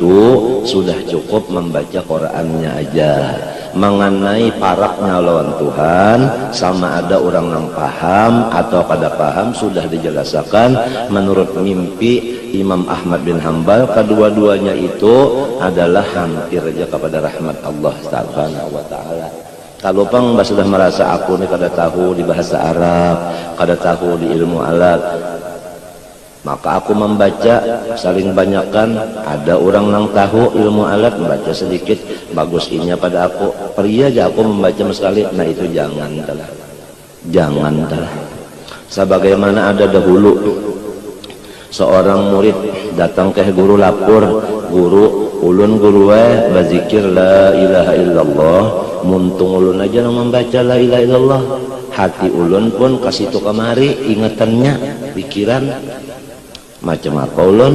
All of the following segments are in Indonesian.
itu sudah cukup membaca Qur'annya aja. Mengenai paraknya lawan Tuhan, sama ada orang yang paham atau kada paham, sudah dijelaskan menurut mimpi Imam Ahmad bin Hanbal. Kedua-duanya itu adalah hampir aja kepada rahmat Allah Subhanahu wa ta'ala. Kalau pang sudah merasa aku ini kada tahu di bahasa Arab, kada tahu di ilmu alat, maka aku membaca saling banyakkan. Ada orang yang tahu ilmu alat, membaca sedikit bagus inya pada aku, pria aja aku membaca sekali. Nah itu jangan telah, jangan telah. Sebagaimana ada dahulu seorang murid datang ke guru lapor, guru ulun guruwe bazikir la ilaha illallah, muntung ulun aja yang membaca la ilaha illallah, hati ulun pun kasih tu kemari ingatannya, pikiran macam apa ulun.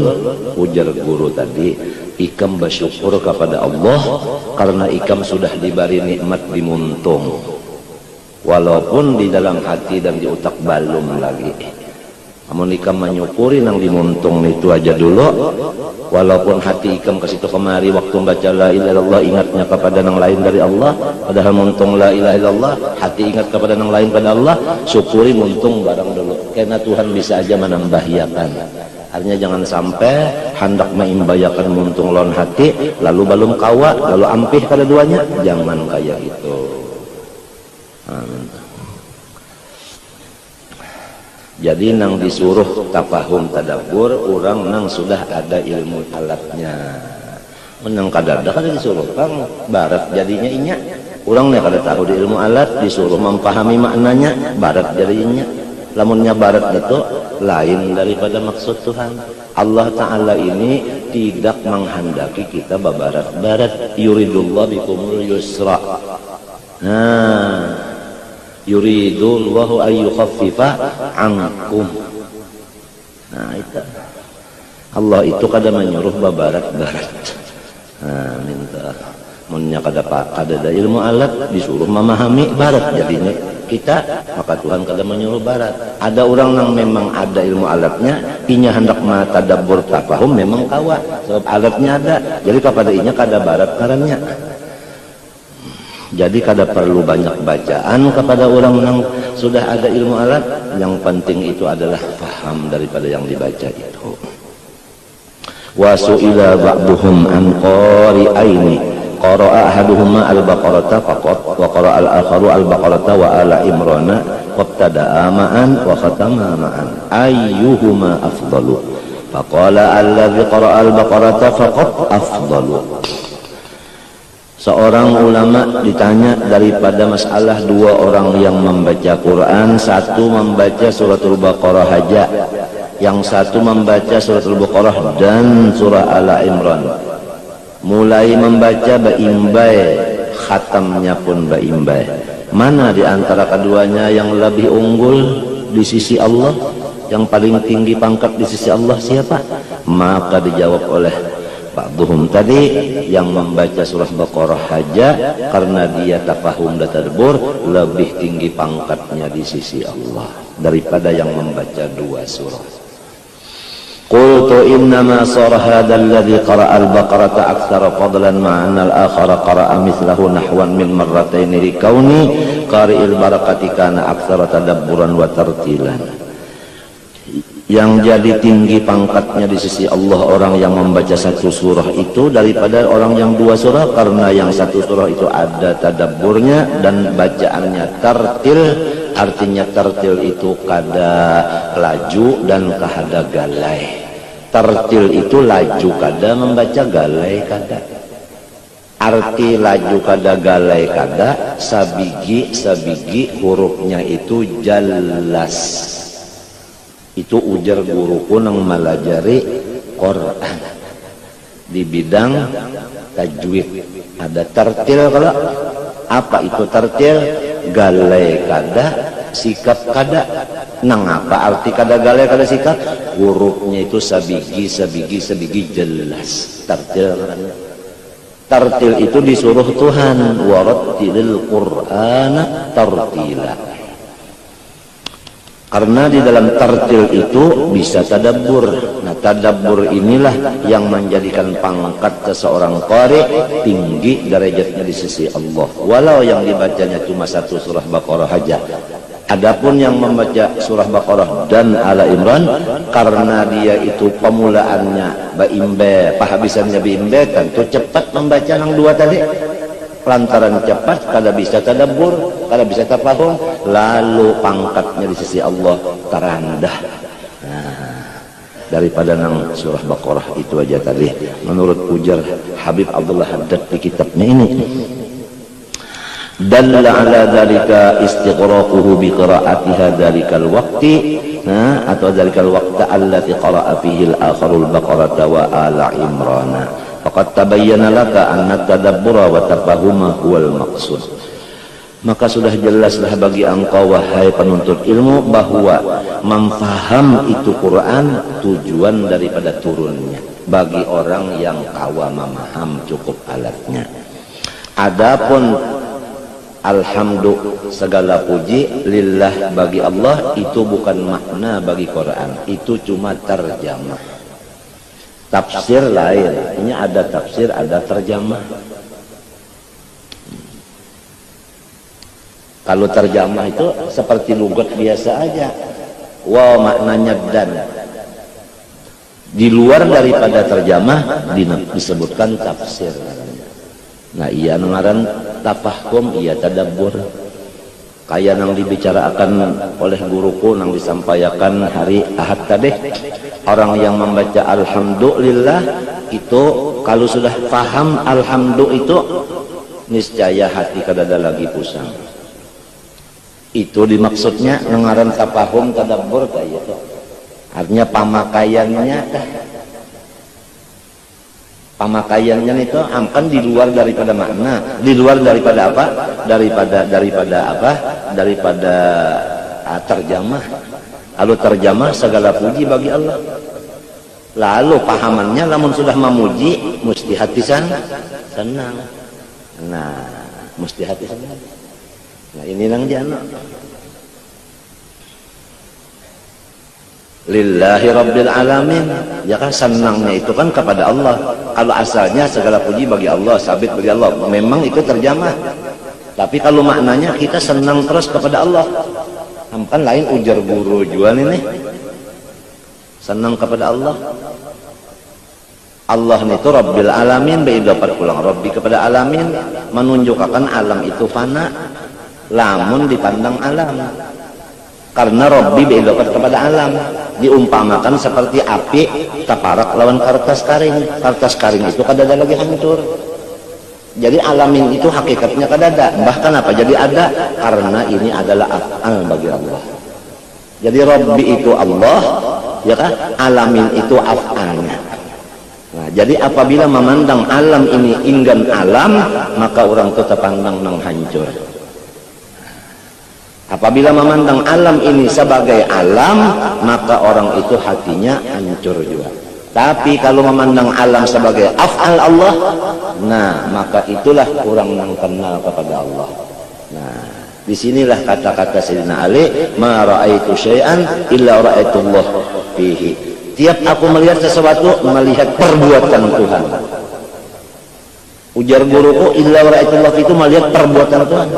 Ujar guru tadi, ikam bersyukur kepada Allah karena ikam sudah diberi nikmat di muntung, walaupun di dalam hati dan di otak balum lagi. Namun ikam menyukuri nang dimuntung itu aja dulu, walaupun hati ikam ke situ kemari waktu baca la ilaha illallah ingatnya kepada nang lain dari Allah, padahal muntung la ilaha illallah hati ingat kepada nang lain pada Allah. Syukuri muntung barang dulu, karena Tuhan bisa aja menambahiakan. Artinya jangan sampai hendak meimbayakan muntung lawan hati lalu balum kawa lalu ampih pada duanya, jangan kayak itu. Amin. Jadi nang disuruh tafahum tadabbur, orang nang sudah ada ilmu alatnya. Menang kadada kada disuruh kang barat jadinya inya. Orang nih kada tahu di ilmu alat, disuruh memahami maknanya, barat jadinya. Lamunnya barat itu lain daripada maksud Tuhan. Allah Ta'ala ini tidak menghendaki kita babarat-barat. Yuridullah bikumul yusra. Nah, yuridullahu ayyukhaffifa ankum. Nah itu Allah itu kada menyuruh babarat-barat. Nah minta munnya kada ada ilmu alat disuruh memahami barat jadinya kita, maka Tuhan kada menyuruh barat. Ada orang yang memang ada ilmu alatnya, inya hendak matadabbur tafahum memang kawa sebab alatnya ada, jadi kepada inya kada barat karenanya. Jadi kada perlu banyak bacaan kepada orang yang sudah ada ilmu alat. Yang penting itu adalah paham daripada yang dibaca itu. Wa su'ila ba'duhum an qari'aini qara'a ahaduhuma al-baqarata faqat wa qara'a al-akharu al-baqarata wa ala imrana wabtada'a ma'an wa khatama ma'an ayyuhuma afdalu faqala alladhi qara'a al-baqarata faqat afdalu. Seorang ulama ditanya daripada masalah dua orang yang membaca Quran, satu membaca suratul Baqarah saja, yang satu membaca suratul Baqarah dan surah Ala Imran. Mulai membaca baimbai, khatamnya pun baimbai. Mana di antara keduanya yang lebih unggul di sisi Allah, yang paling tinggi pangkat di sisi Allah siapa? Maka dijawab oleh ba'duhum tadi, yang membaca surah Baqarah saja karena dia tafahum dan tadabbur lebih tinggi pangkatnya di sisi Allah daripada yang membaca dua surah. Qultu innama sara hadha alladhi qara'a al-baqarata aktsara fadlan ma'anna al-akhara qara'a mithlahu nahwan min marratayn li kauni qari'il barakati kana aktsara tadabburan wa tartilan. Yang jadi tinggi pangkatnya di sisi Allah orang yang membaca satu surah itu daripada orang yang dua surah, karena yang satu surah itu ada tadabburnya dan bacaannya tartil. Artinya tartil itu kada laju dan kada galai. Tartil itu laju kada, membaca galai kada. Arti laju kada galai kada, sabigi hurufnya itu jelas. Itu ujar guruku nang malajari Quran di bidang tajwid. Ada tartil kalau apa itu tartil? Galai kada, sikap kada. Nang apa arti kada galai kada sikap? Hurufnya itu sabigi jelas. Tartil. Tartil itu disuruh Tuhan, warattilil Qur'ana tartila. Karena di dalam tartil itu bisa tadabbur. Nah, tadabbur inilah yang menjadikan pangkat seseorang qari tinggi derajatnya di sisi Allah. Walau yang dibacanya cuma satu surah Baqarah saja. Adapun yang membaca surah Baqarah dan Ala Imran, karena dia itu pemulaannya baimbe, penghabisannya baimbe, tentu cepat membaca yang dua tadi. Lantaran cepat, kada bisa tadabbur, kada bisa tafahum, lalu pangkatnya di sisi Allah terendah. Nah, daripada nang surah Baqarah itu aja tadi, menurut ujar Habib Abdullah Haddad di kitabnya ini. Dalla ala dzalika istighraquhu bi qira'atiha dzalikal waqti, atau dzalikal waqta allati qara'a fihi al-akharul Baqarata wa Ala Imrana. Faqad tabayyana laka anna tadabbura wa tafahuma huwal maqsud. Maka sudah jelaslah bagi engkau wahai penuntut ilmu bahwa memfaham itu Quran tujuan daripada turunnya bagi orang yang kawa memaham cukup alatnya. Adapun alhamdulillah segala puji lillah bagi Allah itu bukan makna bagi Quran, itu cuma terjemah. Tafsir lain, ini ada tafsir, ada terjemah. Kalau terjemah itu seperti lugat biasa aja. Wow, maknanya dan. Di luar daripada terjemah disebutkan tafsir. Nah, iya ngaran tafahum, iya tadabbur. Kayak yang dibicarakan oleh guruku yang disampaikan hari Ahad tadi, orang yang membaca alhamdulillah itu kalau sudah paham alhamdulillah itu niscaya hati kadada lagi pusing. Itu dimaksudnya ngaran tafahum tadabbur kayak itu. Artinya pemakaiannya pemakaiannya itu akan di luar daripada makna, di luar daripada apa? Daripada terjemah. Lalu terjemah segala puji bagi Allah. Lalu pahamannya namun sudah memuji mesti hati senang. Nah, mesti hati senang. Nah, ini nang jana. Lillahi Rabbil Alamin, ya kan senangnya itu kan kepada Allah. Kalau asalnya segala puji bagi Allah, sabit bagi Allah, memang itu terjemah. Tapi kalau maknanya kita senang terus kepada Allah, kan lain ujar guru jual ini senang kepada Allah. Allah itu Rabbil Alamin, dapat pulang Rabbi kepada alamin, menunjukkan alam itu fana, lamun dipandang alam. Karena Rabbi bedokat kepada alam, diumpamakan seperti api taparak lawan kertas karing. Kertas karing itu kadada lagi hancur. Jadi alamin itu hakikatnya kadada. Bahkan apa? Jadi ada karena ini adalah af'al bagi Allah. Jadi Rabbi itu Allah, ya kan? Alamin itu af'alnya. Nah, jadi apabila memandang alam ini inggan alam, maka orang itu terpandang nang hancur. Apabila memandang alam ini sebagai alam, maka orang itu hatinya hancur juga. Tapi kalau memandang alam sebagai af'al Allah, nah maka itulah orang yang kenal kepada Allah. Nah, disinilah kata-kata Sayyidina Ali, ma ra'aitu syai'an illa ra'aitullah fihi. Tiap aku melihat sesuatu, melihat perbuatan Tuhan. Ujar guruku, illa ra'aitullah itu melihat perbuatan Tuhan.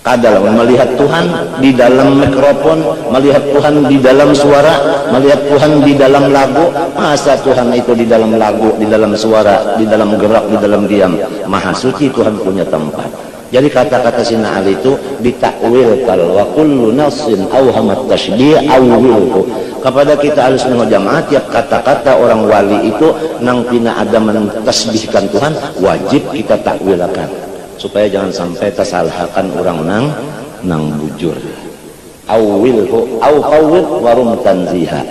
Kadang melihat Tuhan di dalam mikrofon, melihat Tuhan di dalam suara, melihat Tuhan di dalam lagu. Masa Tuhan itu di dalam lagu, di dalam suara, di dalam gerak, di dalam diam? Maha suci Tuhan punya tempat. Jadi kata-kata Sayyidina Ali itu ditakwilkan, wa kullu nafsin awhamat tashbih awwilhu. Kepada kita Ahlussunnah wal Jamaah, tiap kata-kata orang wali itu nang pina ada mentasbihkan Tuhan, wajib kita takwilkan. Supaya jangan sampai tersalahkan orang nang bujur. Awilhu au qawwid warum tanziha.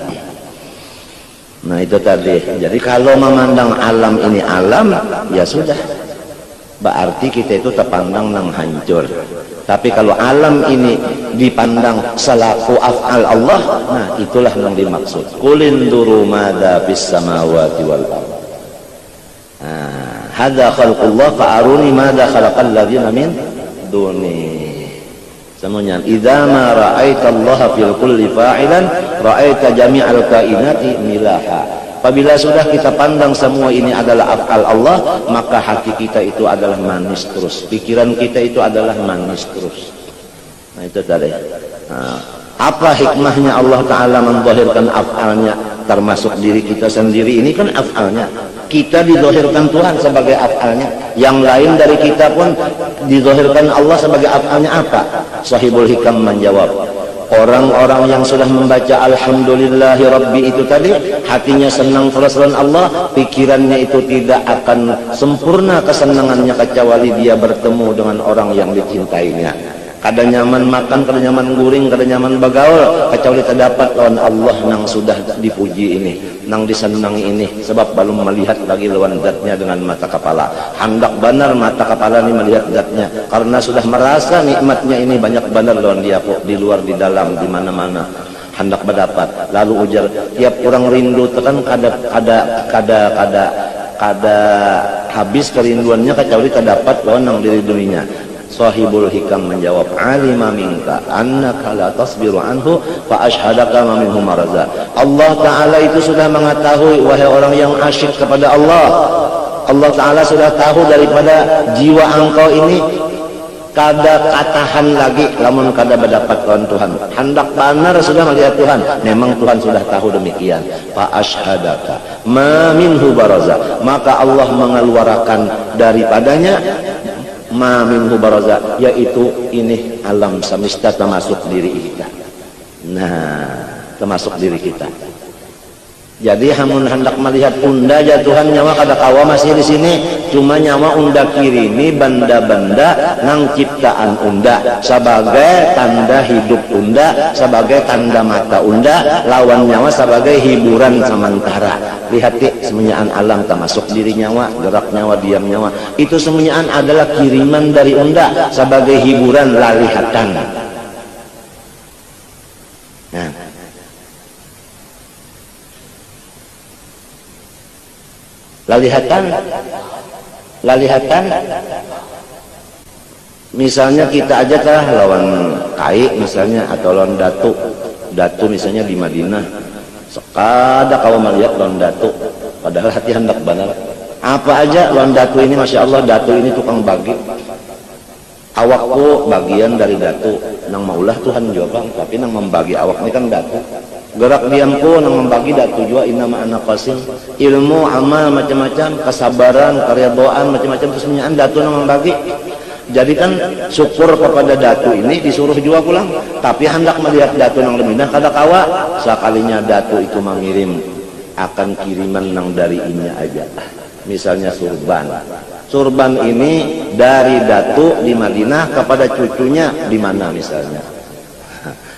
Nah itu tadi. Jadi kalau memandang alam ini alam, ya sudah, berarti kita itu terpandang nang hancur. Tapi kalau alam ini dipandang selaku af'al Allah, nah itulah yang dimaksud. Qulin duru madza fis samawati wal ardh. Hadza khalqullah fa'aruni madza khalaqal ladzina min duni. semuanya. Idza ma ra'aita Allah fil kulli fa'ilan ra'aita jami'al kainati milaha. Apabila sudah kita pandang semua ini adalah af'al Allah, maka hati kita itu adalah manis terus, pikiran kita itu adalah manis terus. Nah itu tadi. Nah, apa hikmahnya Allah Ta'ala menzahirkan af'alnya, termasuk diri kita sendiri ini kan af'alnya. Kita dizahirkan Tuhan sebagai af'alnya, yang lain dari kita pun dizahirkan Allah sebagai af'alnya. Apa? Sahibul Hikam menjawab, orang-orang yang sudah membaca Alhamdulillahi Rabbi itu tadi, hatinya senang terus-terusan Allah, pikirannya itu tidak akan sempurna kesenangannya kecuali dia bertemu dengan orang yang dicintainya. Kada nyaman makan, kada nyaman guring, kada nyaman bagaul, kecuali terdapat lawan Allah nang sudah dipuji ini, nang disenangi ini, sebab belum melihat lagi lawan zatnya dengan mata kepala. Hendak benar mata kepala ini melihat zatnya, karena sudah merasa nikmatnya ini banyak benar lawan dia kok, di luar di dalam di mana-mana hendak mendapat. Lalu ujar, tiap orang rindu tekan kada habis kerinduannya kecuali terdapat lawan nang diriduinya. Sahibul Hikam menjawab, alima minka annaka la tasbiru anhu fa ashhadaka ma minhu maraza. Allah Ta'ala itu sudah mengetahui, wahai orang yang asyik kepada Allah, Allah Ta'ala sudah tahu daripada jiwa engkau ini kada katahan lagi lamun kada mendapat lawan Tuhan. Hendak benar sudah melihat Tuhan, memang Tuhan sudah tahu demikian. Fa ashhadaka ma minhu baraza, maka Allah mengeluarkan daripadanya ma minhu baraza, yaitu ini alam semesta termasuk diri kita. Nah, termasuk diri kita. Jadi hamun hendak melihat unda jatuhan nyawa kada kawa masih di sini, cuma nyawa unda kiri ini benda-benda nang ciptaan unda sebagai tanda hidup unda, sebagai tanda mata unda, lawan nyawa sebagai hiburan sementara. Lihat semuanyaan alam termasuk diri nyawa, gerak nyawa, diam nyawa, itu semuanyaan adalah kiriman dari unda sebagai hiburan lalihatan. Nah, lalihatan misalnya kita aja lah lawan kai misalnya, atau lawan datu misalnya di Madinah, sekada kau melihat lawan datu, padahal hati hendak benar apa aja lawan datu ini. Masya Allah, datu ini tukang bagi, awakku bagian dari datu, nang maulah Tuhan juga, tapi nang membagi awak ini kan datu. Gerak diamku nang membagi datu juga, innama ana qasim, ilmu, amal, macam-macam, kesabaran, keridhaan, macam-macam kesemuanya datu nang membagi. Jadi kan syukur kepada datu ini disuruh juga pulang, tapi hendak melihat datu nang lebih kada kawa. Sekalinya datu itu mengirim akan kiriman nang dari inya aja. Misalnya surban ini dari datu di Madinah kepada cucunya di mana misalnya,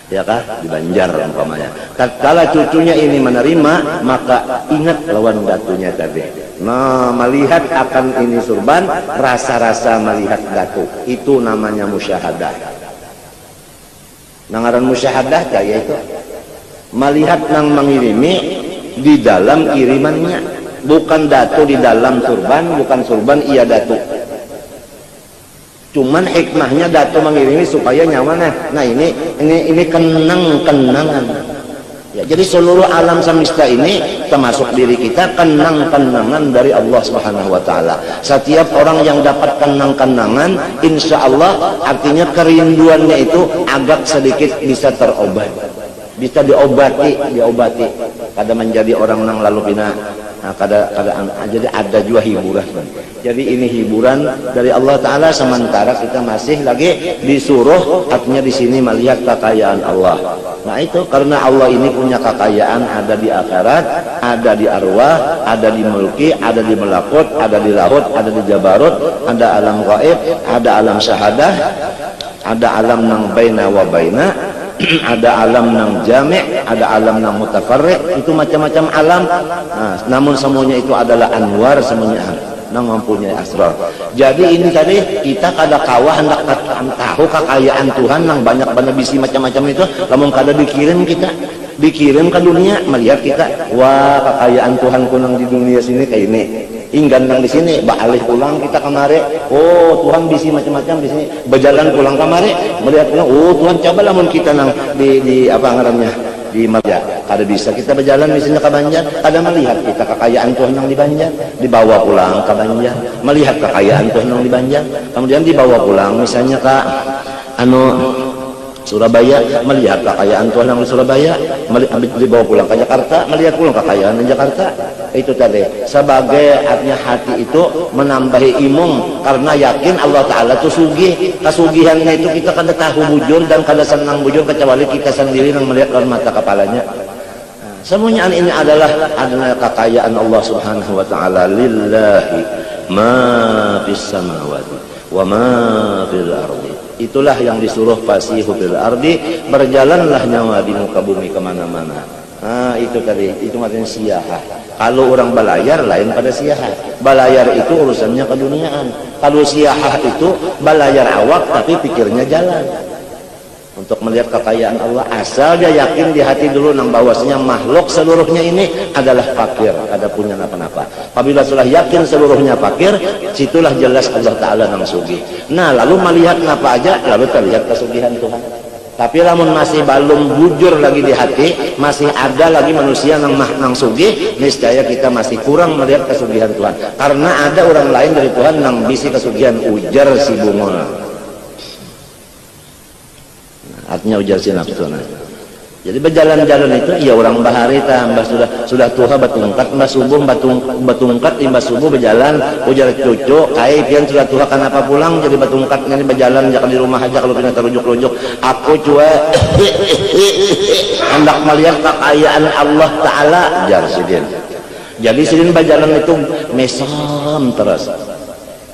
ya kah, di Banjar umpamanya. Tatkala cucunya ini menerima, maka ingat lawan datunya tadi. Nah, melihat akan ini surban, rasa-rasa melihat datu, itu namanya musyahadah. Nangaran musyahadah yaitu melihat nang mengirimi di dalam kirimannya, bukan datu di dalam surban, bukan surban iya datu. Cuman hikmahnya datu mengirimi supaya nyaman. Nah ini kenangan. Ya, jadi seluruh alam semesta ini termasuk diri kita kenang-kenangan dari Allah Subhanahu wa Ta'ala. Setiap orang yang dapat kenang-kenangan, insya Allah artinya kerinduannya itu agak sedikit bisa terobat, bisa diobati. Kada menjadi orang nang lalu bina. Nah, jadi ada juga hiburan. Jadi ini hiburan dari Allah Ta'ala, sementara kita masih lagi disuruh, artinya di sini melihat kekayaan Allah. Nah itu karena Allah ini punya kekayaan, ada di akhirat, ada di arwah, ada di mulki, ada di melakut, ada di lahut, ada di jabarut, ada alam gaib, ada alam syahadah, ada alam nang baina wa baina, ada alam nang jami', ada alam nang mutafarriq, itu macam-macam alam. Nah, namun semuanya itu adalah anwar, semuanya nang mempunyai asrar. Jadi ini tadi kita kada kawa hendak tahu kekayaan Tuhan nang banyak bisi macam-macam itu, namun kada dikirim ke dunia melihat kita, wah kekayaan Tuhan kunang di dunia sini kayak ini. Inggandang di sini, balik pulang kita kemari. Oh Tuhan bisi macam-macam di sini. Berjalan pulang kemari, melihat pulang. Oh Tuhan coba lamun kita nang di apa ngarannya di Banjar. Kada bisa kita berjalan misalnya ke Banjar, kada melihat kita kekayaan Tuhan yang di Banjar, dibawa pulang ke Banjar, melihat kekayaan Tuhan yang di Banjar, kemudian dibawa pulang misalnya ke Surabaya, melihat kekayaan Tuhan yang di Surabaya, dibawa pulang ke Jakarta, melihat pulang kekayaan di Jakarta. Itu tadi sebagai artinya hati itu menambahi imung karena yakin Allah Ta'ala itu sugih. Kasugihannya itu kita kada tahu bujur dan kada senang bujur kecuali kita sendiri yang melihat dalam mata kepalanya. Semuanya ini adalah kekayaan Allah Subhanahu wa Ta'ala. Lillahi ma fis samawati wa ma fil ardi. Itulah yang disuruh fasihu fil ardi, berjalanlah nyawa di muka bumi kemana-mana. Nah itu tadi, itu artinya siyahah. Kalau orang balayar lain pada siyahah. Balayar itu urusannya keduniaan. Kalau siyahah itu balayar awak tapi pikirnya jalan untuk melihat kekayaan Allah. Asal dia yakin di hati dulu nang bahwasanya makhluk seluruhnya ini adalah fakir, ada punya apa-apa. Apabila sudah yakin seluruhnya fakir, situlah jelas Allah Ta'ala nang sugih. Nah lalu melihat apa aja, lalu terlihat kesugihan Tuhan. Tapi lamun masih belum bujur lagi di hati, masih ada lagi manusia nang sugih, niscaya kita masih kurang melihat kesugihan Tuhan. Karena ada orang lain dari Tuhan nang bisi kesugihan, ujar si bungol. Artinya ujar si nafsu. Jadi berjalan-jalan itu ya orang bahari tambah sudah tua batungkat mbah subuh batungkat imbah subuh berjalan ujar cucu kai pian sudah tua kenapa pulang jadi batungkat ini berjalan jangan di rumah aja kalau pindah terujuk-rujuk aku cua hendak melihat kekayaan Allah Ta'ala jar sidin. Jadi sidin berjalan itu mesam terus.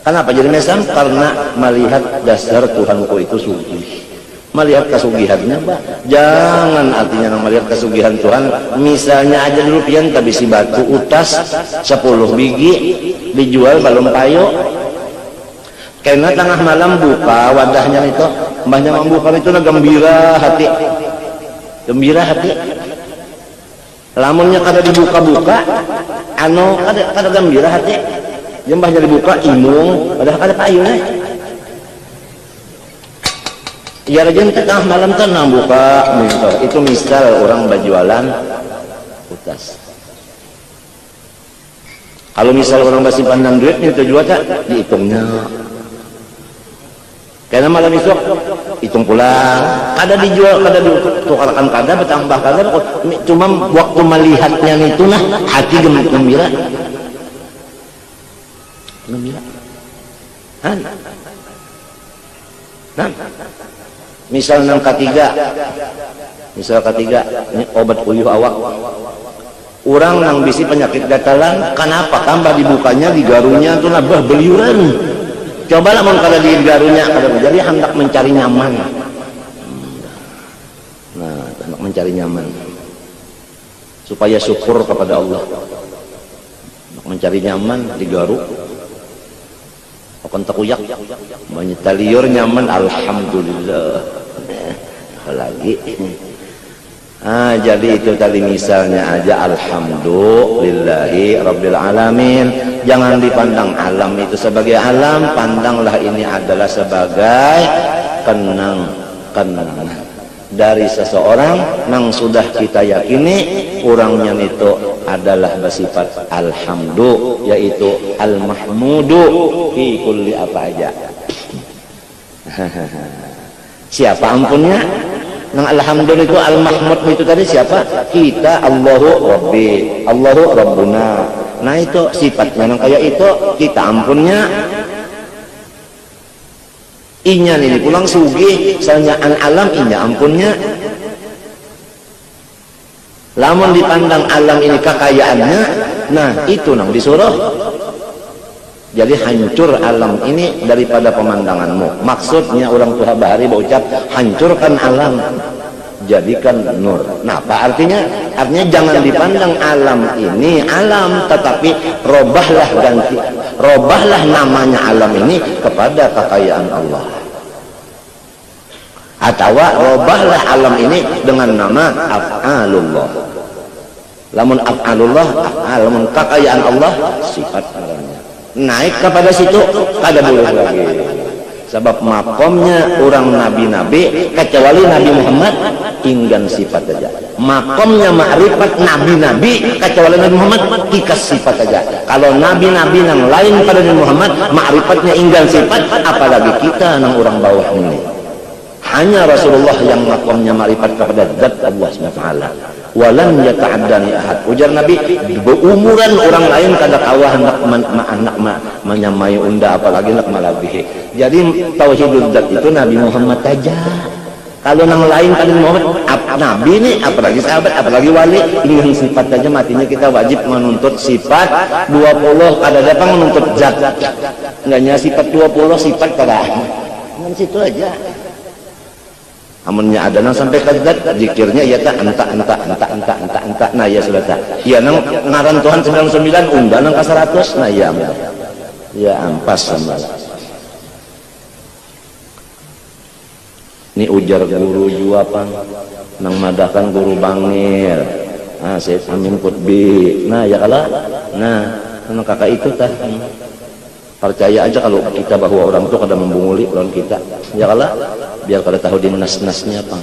Kenapa jadi mesam? Karena melihat dasar Tuhanku itu sugih. Melihat kesugihannya, Pak. Jangan artinya melihat kesugihan Tuhan. Misalnya aja dulu pian tak bisi batu utas 10 biji dijual balum payo. Karena tengah malam buka wadahnya itu, mbahnya membuka itu na gembira hati. Gembira hati. Lamunnya kada dibuka-buka, kada gembira hati. Mbahnya dibuka imung, padahal kada payune. Ya rajin tengah malam tenang buka itu misal orang berjualan utas. Kalau misal orang bersimpan duit itu juga tak dihitungnya. Karena malam esok hitung pulang, kada dijual, kada ditukarkan, kada bertambah, kada cuma waktu melihatnya itu nah hati gembira. Gembira. Misal nang ketiga, ini obat puyuh awak. Orang nang bisi penyakit gatalan, kenapa? Tambah dibukanya di garunya tuh nabah beliuran. Cobalah mau kada di garunya, kada jadi hendak mencari nyaman. Nah, hendak mencari nyaman supaya syukur kepada Allah. Hendak mencari nyaman di garu. Akan takuyak, banyak liur nyaman, alhamdulillah. Lagi jadi itu tadi misalnya aja alhamdulillahi rabbil alamin. Jangan dipandang alam itu sebagai alam, pandanglah ini adalah sebagai kenang dari seseorang yang sudah kita yakini orangnya itu adalah bersifat alhamdu, yaitu al-mahmudu fi kulli apa aja. Siapa ampunnya? Nang alhamdulillah itu al-mahmud itu tadi siapa? Kita, Allahu Rabbi, Allahu Rabbuna. Nah itu sifatnya nang kayak itu kita ampunnya. Inya ini pulang sugih, misalnya an alam inya ampunnya. Lamun dipandang alam ini kekayaannya, nah itu nang disuruh. Jadi hancur alam ini daripada pemandanganmu. Maksudnya orang tua bahari berucap hancurkan alam, jadikan nur. Nah apa artinya? Artinya jangan dipandang alam ini alam, tetapi robahlah namanya alam ini kepada kekayaan Allah. Atau robahlah alam ini dengan nama af'alullah. Lamun af'alullah, lamun kekayaan Allah sifat namanya. naik kepada situ kada boleh lagi. Sebab makomnya orang nabi-nabi kecuali Nabi Muhammad inggan sifat saja. Makomnya ma'rifat nabi-nabi kecuali Nabi Muhammad ikas sifat saja. Kalau nabi-nabi yang lain pada Nabi Muhammad ma'rifatnya inggan sifat, apalagi kita yang orang bawah ini. Hanya Rasulullah yang makomnya ma'rifat kepada zat Allah SWT. Walan yata'addani ahad. Ujar Nabi, berumuran orang lain kada kawah hendak menyamai unda, apalagi hendak malabih. Jadi tauhidul zat itu Nabi Muhammad saja. Kalau yang lain kada Muhammad, Nabi ini, apalagi sahabat, apalagi wali, ingin sifat saja matinya kita wajib menuntut sifat 20, kada dapat menuntut zat. Enggaknya sifat 20, sifat kada. Dengan situ aja. Amunnya ada nang sampai kadat zikirnya ya tak enta. Nah ya sudah tak. Ya nang ngaran Tuhan 99 unda nang ka 100. Nah ya ampun. Ya ampas sama. Ini ujar guru jua pang nang madahkan guru bangir. Ah Syed Amin Qutbi. Nah ya kala. Nah nang kakak itu tah. Percaya aja kalau kita bahwa orang itu kada membunguli lawan kita. Ya kala biar kada tahu di nas-nasnya pang.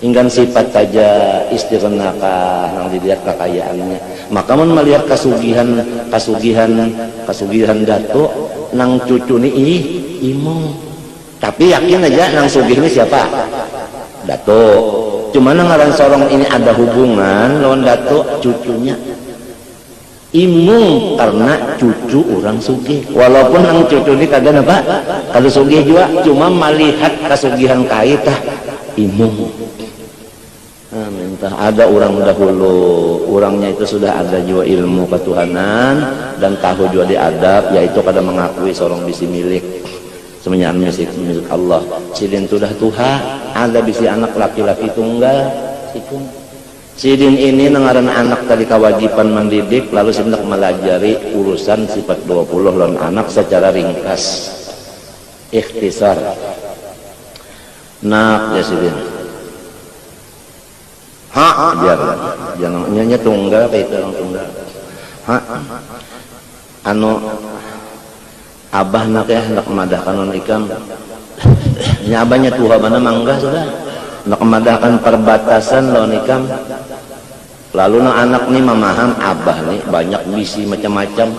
Inggan sifat saja istighnaka nang dilihat kekayaannya. Maka mun melihat kasugihan dato nang cucu ni imong. Tapi yakin aja nang sugih ini siapa? Dato. Cuma nang ngaran sorong ini ada hubungan lawan dato cucunya. Imung karena cucu orang sugih, walaupun nang cucu ini kagak apa kalau sugih juga cuma melihat kasugihan kaitah imung. Nah, minta ada orang dahulu orangnya itu sudah ada juga ilmu ketuhanan dan tahu juga diadab, yaitu pada mengakui seorang bisi milik semuanya milik Allah. Sidin sudah Tuhan ada bisi anak laki-laki tunggal situ. Sidin ini nengaran anak tadi kewajiban mendidik, lalu hendak melajari urusan sifat 20 lawan anak secara ringkas, ikhtisar. Nak ya Sidin. Jangan nyanyi tunggal kayak itu orang tunggal. Abah nak ya hendak memadahkan non ikam. Nyabanya Tuhan mana mangga sudah. Hendak memadahkan perbatasan lawan ikam. Lalu anak nih memaham abah nih banyak bisi macam-macam.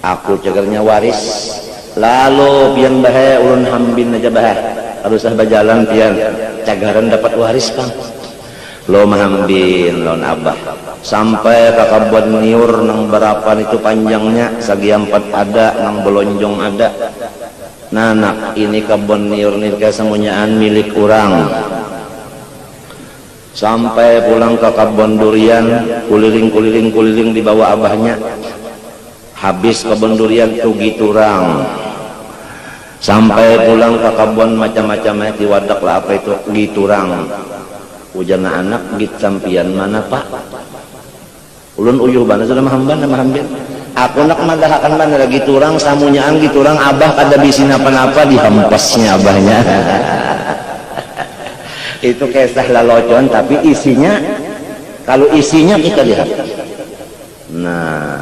Aku cagernya waris. Lalu pian bahaya ulun hambin aja bahaya. Harus berjalan pian cagaran dapat waris Kang. Lo mahambin lawan abah. Sampai ke kebun niur nang berapan itu panjangnya segi 4 ada nang belonjong ada. Nah nak ini kebun niur nih kesemuanyaan milik orang. Sampai pulang ke kebun durian, kuliling di bawah abahnya. Habis kebun durian tugi turang. Sampai pulang ke kebun macam-macamnya di wadak lah apa itu giturang. Ujana anak git sampian mana Pak? Ulun uyuh bana sudah mahambin. Aku nak madahakan bana lagi turang samunyaan giturang abah kada bisi napa-napa dihampasnya abahnya. Itu kisah lalocon tapi isinya kalau isinya kita lihat. Nah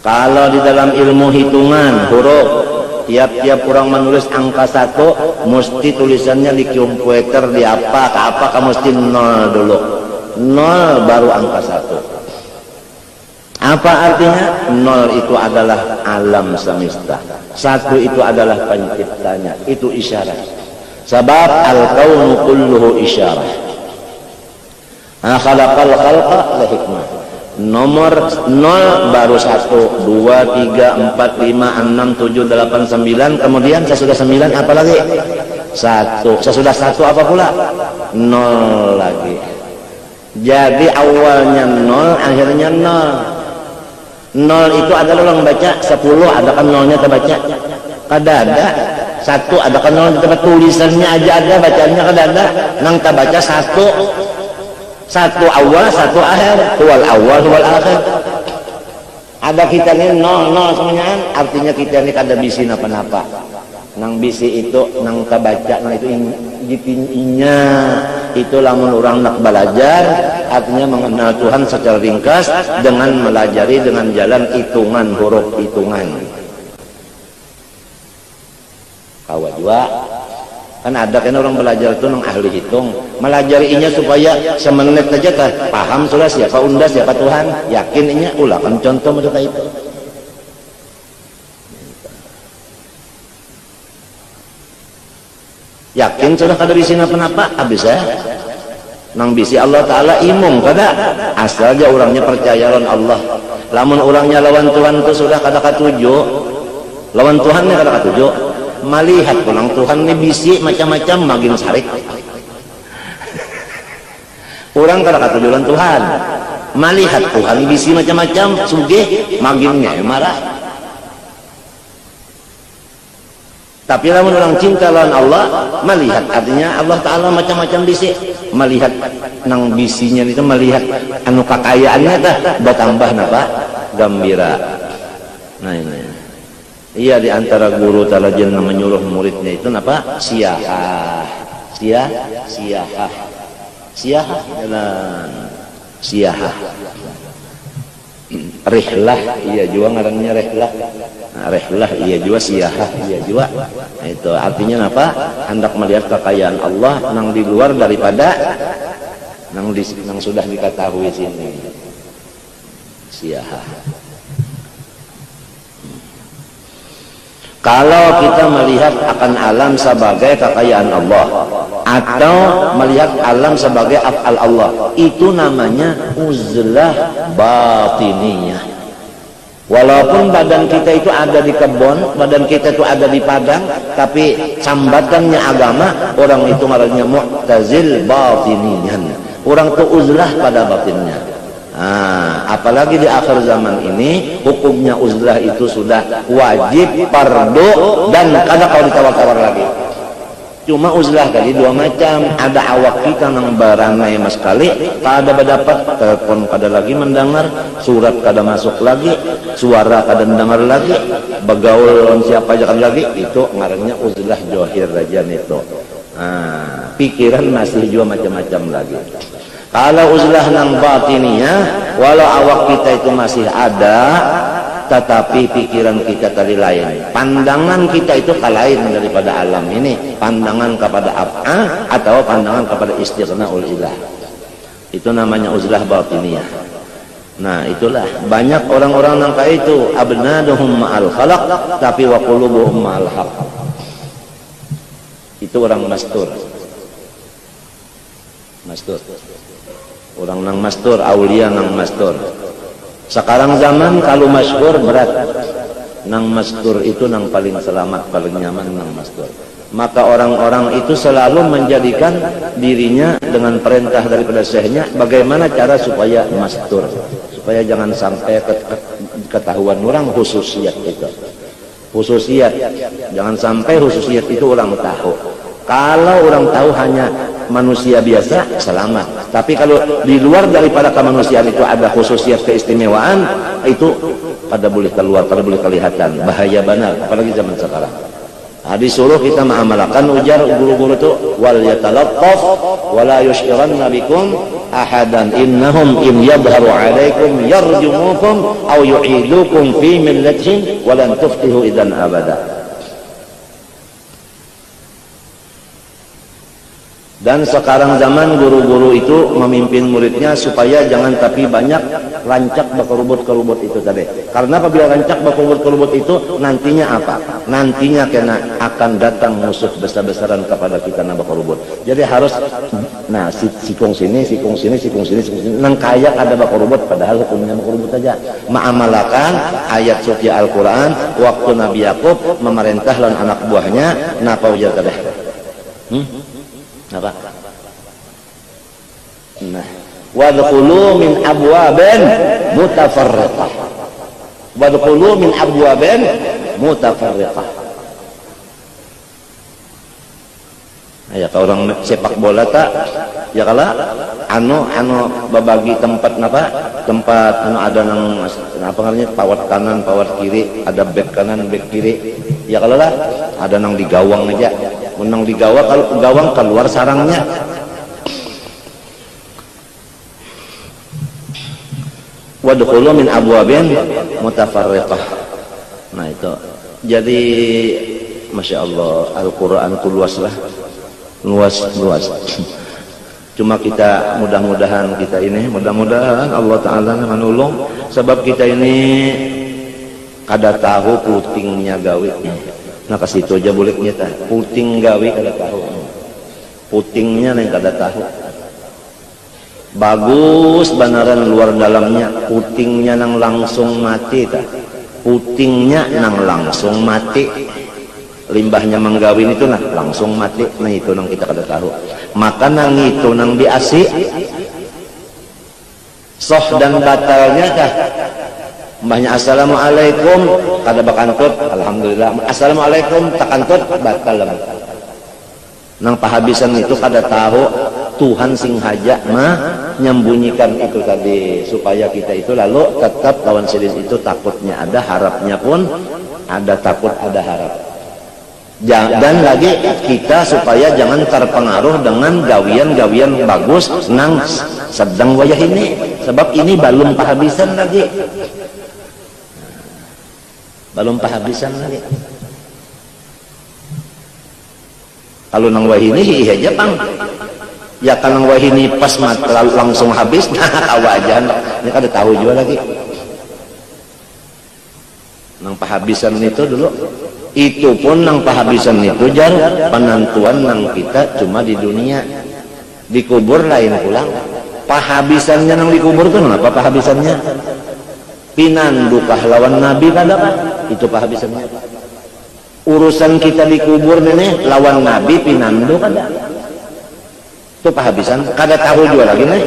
kalau di dalam ilmu hitungan huruf tiap-tiap orang menulis angka 1 mesti tulisannya di komputer di apa mesti 0 dulu, 0 baru angka 1. Apa artinya? 0 itu adalah alam semesta, 1 itu adalah penciptanya, itu isyarat. Sebab al-kaunu kulluhu isyarah. Khalaqal khalqa la hikmah. Nomor 0 baru 1, 2, 3, 4, 5, 6, 7, 8, 9. Kemudian sesudah 9 apa lagi? 1. Sesudah 1 apa pula? 0 lagi. Jadi awalnya 0, akhirnya 0. 0 itu adalah orang baca 10, ada kan 0-nya terbaca? Kada ada. 1 ada kan 0 di tempat tulisannya aja ada, bacanya kada ada. Nang terbaca 1 awal, 1 akhir. Huwal awal, huwal akhir. Ada kita ini 0 semuanya, artinya kita ini kada bisi napa-napa. Nang bisi itu nang terbaca, nang itu inya itu lamun orang nak belajar, artinya mengenal Tuhan secara ringkas dengan melajari dengan jalan hitungan huruf hitungan. kawa jua kan ada kan orang belajar itu nang ahli hitung melajarinya supaya semenit aja tah paham sudah siapa unda siapa Tuhan yakin inya ulah kan contoh mereka itu yakin sudah kada bisi napa-napa habis nang bisi Allah Ta'ala imung kada asal aja orangnya percaya lawan Allah lamun orangnya lawan Tuhan itu sudah kada katuju lawan Tuhannya kada katuju melihat pulang Tuhan ini bisi macam-macam magin sarik orang kada katuju lawan Tuhan melihat Tuhan bisi macam-macam sugih maginnya marah tapi lamun orang cinta lawan Allah melihat artinya Allah Ta'ala macam-macam bisi melihat nang bisinya itu melihat anu kekayaannya dah bertambah napa gembira nah ini iya diantara guru talajen menyuruh muridnya itu napa siyahah jalan siyahah rihlah iya juga ngarannya rihlah nah, rihlah iya juga siyahah iya juga nah, itu artinya apa hendak melihat kekayaan Allah nang di luar daripada nang sudah diketahui sini siyahah. Kalau kita melihat akan alam sebagai kekayaan Allah atau melihat alam sebagai af'al Allah itu namanya uzlah batiniyah. Walaupun badan kita itu ada di kebun, badan kita itu ada di padang, tapi sambatannya agama, orang itu marahnya mu'tazil batiniyan. Orang itu uzlah pada batinnya. Nah, apalagi di akhir zaman ini hukumnya uzlah itu sudah wajib, fardu dan kada kalau ditawar-tawar lagi. Cuma uzlah tadi dua macam, ada awak kita nang baranai mas kali, kada berdapat telepon kada lagi mendengar, surat kada masuk lagi, suara kada mendengar lagi, begaul siapa aja kada lagi, itu ngarannya uzlah johir aja itu. Nah, pikiran masih juga macam-macam lagi. Kalau uzlah nang batiniyah, walau awak kita itu masih ada, tetapi pikiran kita tadi lain. Pandangan kita itu lain daripada alam ini. Pandangan kepada af'al atau pandangan kepada istighna'ul ilah. Itu namanya uzlah batiniyah. Nah, itulah banyak orang-orang nang kayak itu abnaduhum ma'al khalaq, tapi wa qulubuhum ma'al haq. Itu orang mastur. Orang nang mastur, aulia nang mastur. Sekarang zaman kalau masyhur berat. Nang mastur itu nang paling selamat, paling nyaman nang mastur. Maka orang-orang itu selalu menjadikan dirinya dengan perintah daripada syekhnya bagaimana cara supaya mastur, supaya jangan sampai ketahuan orang khususiat itu. Khususiat, jangan sampai khususiat itu orang tahu. Kalau orang tahu hanya manusia biasa, selamat. Tapi kalau di luar daripada kemanusiaan itu ada khususiat keistimewaan, itu pada boleh keluar, pada boleh kelihatan. Bahaya benar, apalagi zaman sekarang. Nah, disuruh kita mengamalkan ujar guru-guru itu wal yatalaqqaf wa la yush'iranna bikum ahadan innahum in yadhharu 'alaikum yarjumukum aw yu'idukum fi millatihim wa lan tuflihu idzan abada. Dan sekarang zaman guru-guru itu memimpin muridnya supaya jangan tapi banyak rancak bakurubut-kerubut itu tadi. Karena apabila rancak bakurubut-kerubut itu nantinya apa? Nantinya kena akan datang musuh besar-besaran kepada kita na bakurubut. Jadi harus nah sikung sini, sikung sini, sikung sini, sikung sini. Nang kaya ada bakurubut padahal hukumnya bakurubut saja. Ma'amalakan ayat suci Al-Qur'an waktu Nabi Yakub memerintah lawan anak buahnya napa ujar tadi? Apa? Nah, wadkhulu min abwabin mutafarriqah. Wadkhulu min abwabin mutafarriqah. Ya kalau orang sepak bola tak, ya kalau anu babagi tempat napa? Tempat anu ada nang apa namanya pawat kanan, pawat kiri, ada back kanan, back kiri. Ya kalau lah ada nang di gawang aja. Menang di gawang, kalau gawang keluar sarangnya. Wadkhulu min abwabin mutafarriqah. Nah itu. Jadi Masya Allah, Al-Quran itu luas lah, luas. Cuma kita mudah-mudahan Allah Ta'ala manulung, sebab kita ini kada tahu putingnya gawe. Nah kasitu aja boleh nyata, puting gawe kada tahu, putingnya yang kada tahu. Bagus benaran luar dalamnya, putingnya nang langsung mati ta. Putingnya nang langsung mati, limbahnya menggawin itu nah langsung mati. Nah itu nang kita kada tahu. Maka nang itu nang diasi soh dan batalnya kah mbahnya assalamualaikum kada bakantut, alhamdulillah. Assalamualaikum takantut batal. Nang pahabisan itu kada tahu, Tuhan sing haja mah nyembunyikan itu tadi supaya kita itu lalu tetap lawan silis itu takutnya ada, harapnya pun ada, takut ada, harap. Dan lagi kita supaya jangan terpengaruh dengan gawian-gawian bagus nang sedang wayah ini, sebab ini belum pahabisan lagi, belum pahabisan lagi. Kalau nang wayah ini iya aja pang ya, kalau wah ini pas lalu langsung habis, nah tawa aja, ini kada tahu juga lagi. Nang pahabisan itu dulu, itu pun nang pahabisan itu jar penentuan nang kita cuma di dunia, dikubur lain pulang. Pahabisannya nang dikubur tuh apa pahabisannya? Pinandukah lawan Nabi kada apa? Itu pahabisannya. Urusan kita dikubur nih lawan Nabi pinandu kada? Itu pahabisan, kada tahu juga lagi nih.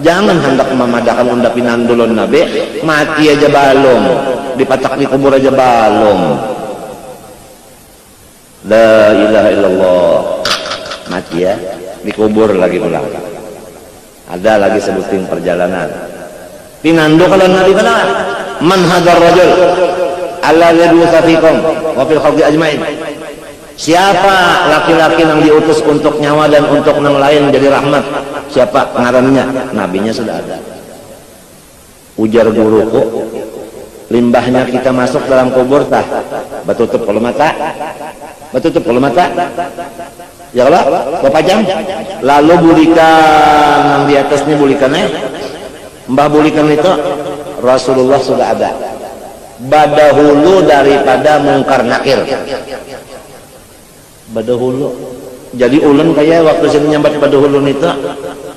Jangan hendak memadakan unda pinandulon Nabi, mati aja balom, dipatak di kubur aja balom. La ilaha illallah, mati ya, dikubur lagi pulang. Ada lagi sebutin perjalanan. Pinandu kalau Nabi kada, man hadar rajul alla yadrusa fikum wa fil khalqi ajmain. Siapa laki-laki yang diutus untuk nyawa dan untuk yang lain jadi rahmat? Siapa ngarannya? Nabinya sudah ada. Ujar guruku, limbahnya kita masuk dalam kubur tah batutup kalau mata, batutup kalau mata. Ya Allah, berapa jam? Lalu bulikan yang di atasnya bulikannya, mbah bulikan itu Rasulullah sudah ada. Badahulu daripada mungkar nakir. Badahulu, jadi ulun kayak waktu saya nyambat badahulu itu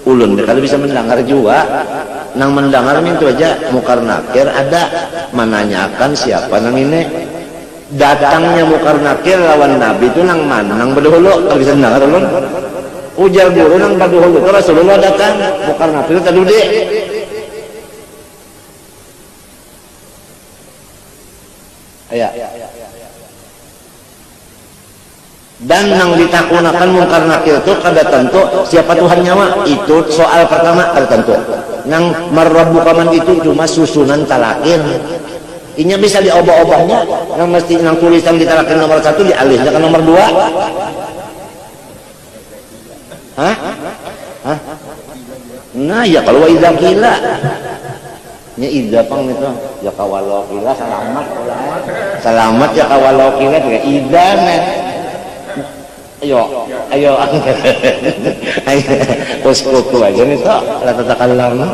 ulun kalau bisa mendengar juga nang mendengar itu aja mungkar nakir ada menanyakan siapa nang ini datangnya mungkar nakir lawan Nabi itu nang mana nang badahulu kalau bisa mendengar ulun ujar guru nang badahulu itu Rasulullah datang mungkar nakir tadi deh ayah. Dan yang ditakunakan mungkar nakir itu kada tentu siapa Tuhan nyawa, itu soal pertama kada tentu. Yang marabbukaman itu cuma susunan talakin, inya bisa diobah-obahnya, yang mesti yang tulisan di talakin nomor 1 dialihnya ke nomor 2. Hah? Nah ya kalau idza qila nya idza pang itu ya kawalau qila selamat ya kawalau qila juga idza ayo uskuku aja nih toh la tatakallam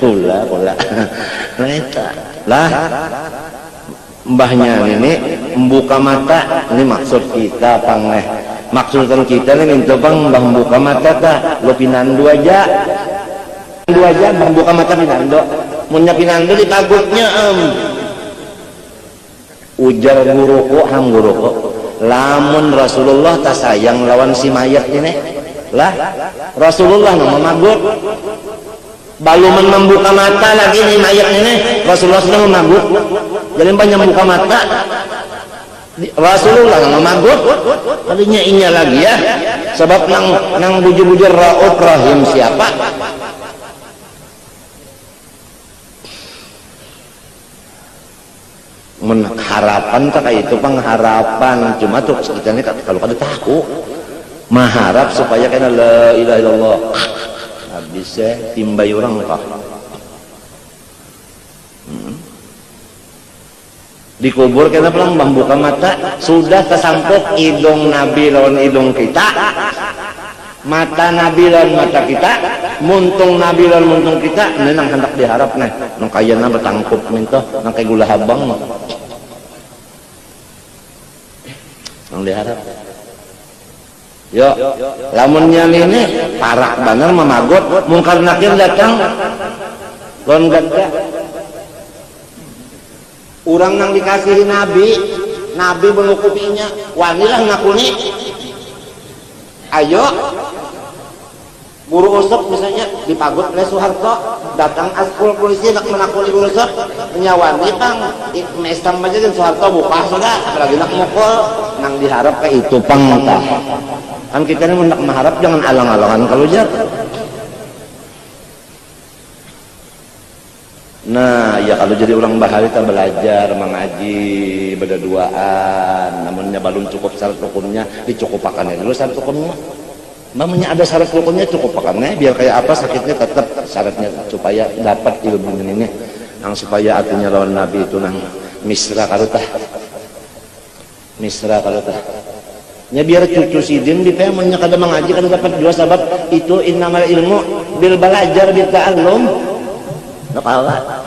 kula lah mbahnya ini membuka mata ini maksud kita pang maksudkan kita nih minta bang mbah membuka mata ta lo pinandu aja membuka mata pinando munya pinando ditagutnya ujar guruku lamun Rasulullah tak sayang lawan si mayat ini lah Rasulullah nama magut baluman membuka mata lagi nih mayat ini Rasulullah sudah memagut jadi banyak membuka mata Rasulullah nama magut tadinya inya lagi ya sebab nang bujur-bujur Rauf Rahim siapa harapan tak kayak itu pengharapan cuma tuh kita ini kalau kada tahu mengharap supaya kena la ilaha illallah habisnya timbai orang kah dikubur kena pelang membuka mata sudah tersampuk hidung Nabi lawan hidung kita, mata Nabi lawan mata kita, muntung Nabi lawan muntung kita, nenang hendak diharap nih nang kayana bertangkup minta nang kay gula habang nang diharap. Yo, lamunnya ini parah bener memagot, mungkar nakir datang, lawan ganda. Orang nang dikasihi Nabi menukupinya, wanilah ngakuni. Ayo, guru usap misalnya dipagut oleh Soeharto, datang askul polisi nak menakuni guru usap, nyawani pang, mestam aja dan Soeharto buka sudah, apalagi nak mukul, nang diharap ke itu pang tah. Kan kita ini hendak mengharap jangan alang-alangan kalau jatuh. Nah, ya kalau jadi orang bahari kita belajar mengaji berduaan, namunnya belum cukup syarat rukunnya, dicukupakannya dulu syarat rukunnya. Namanya ada syarat rukunnya cukupakannya, biar kayak apa sakitnya tetap syaratnya supaya dapat ilmu ini, yang supaya artinya lawan Nabi itu nang misra kalutah, misra kalutah. Ya biar cucu sidin di pemennya kada mengaji kan dapat dua sebab itu innamal ilmu bil belajar bil ta'allum. Nakawa.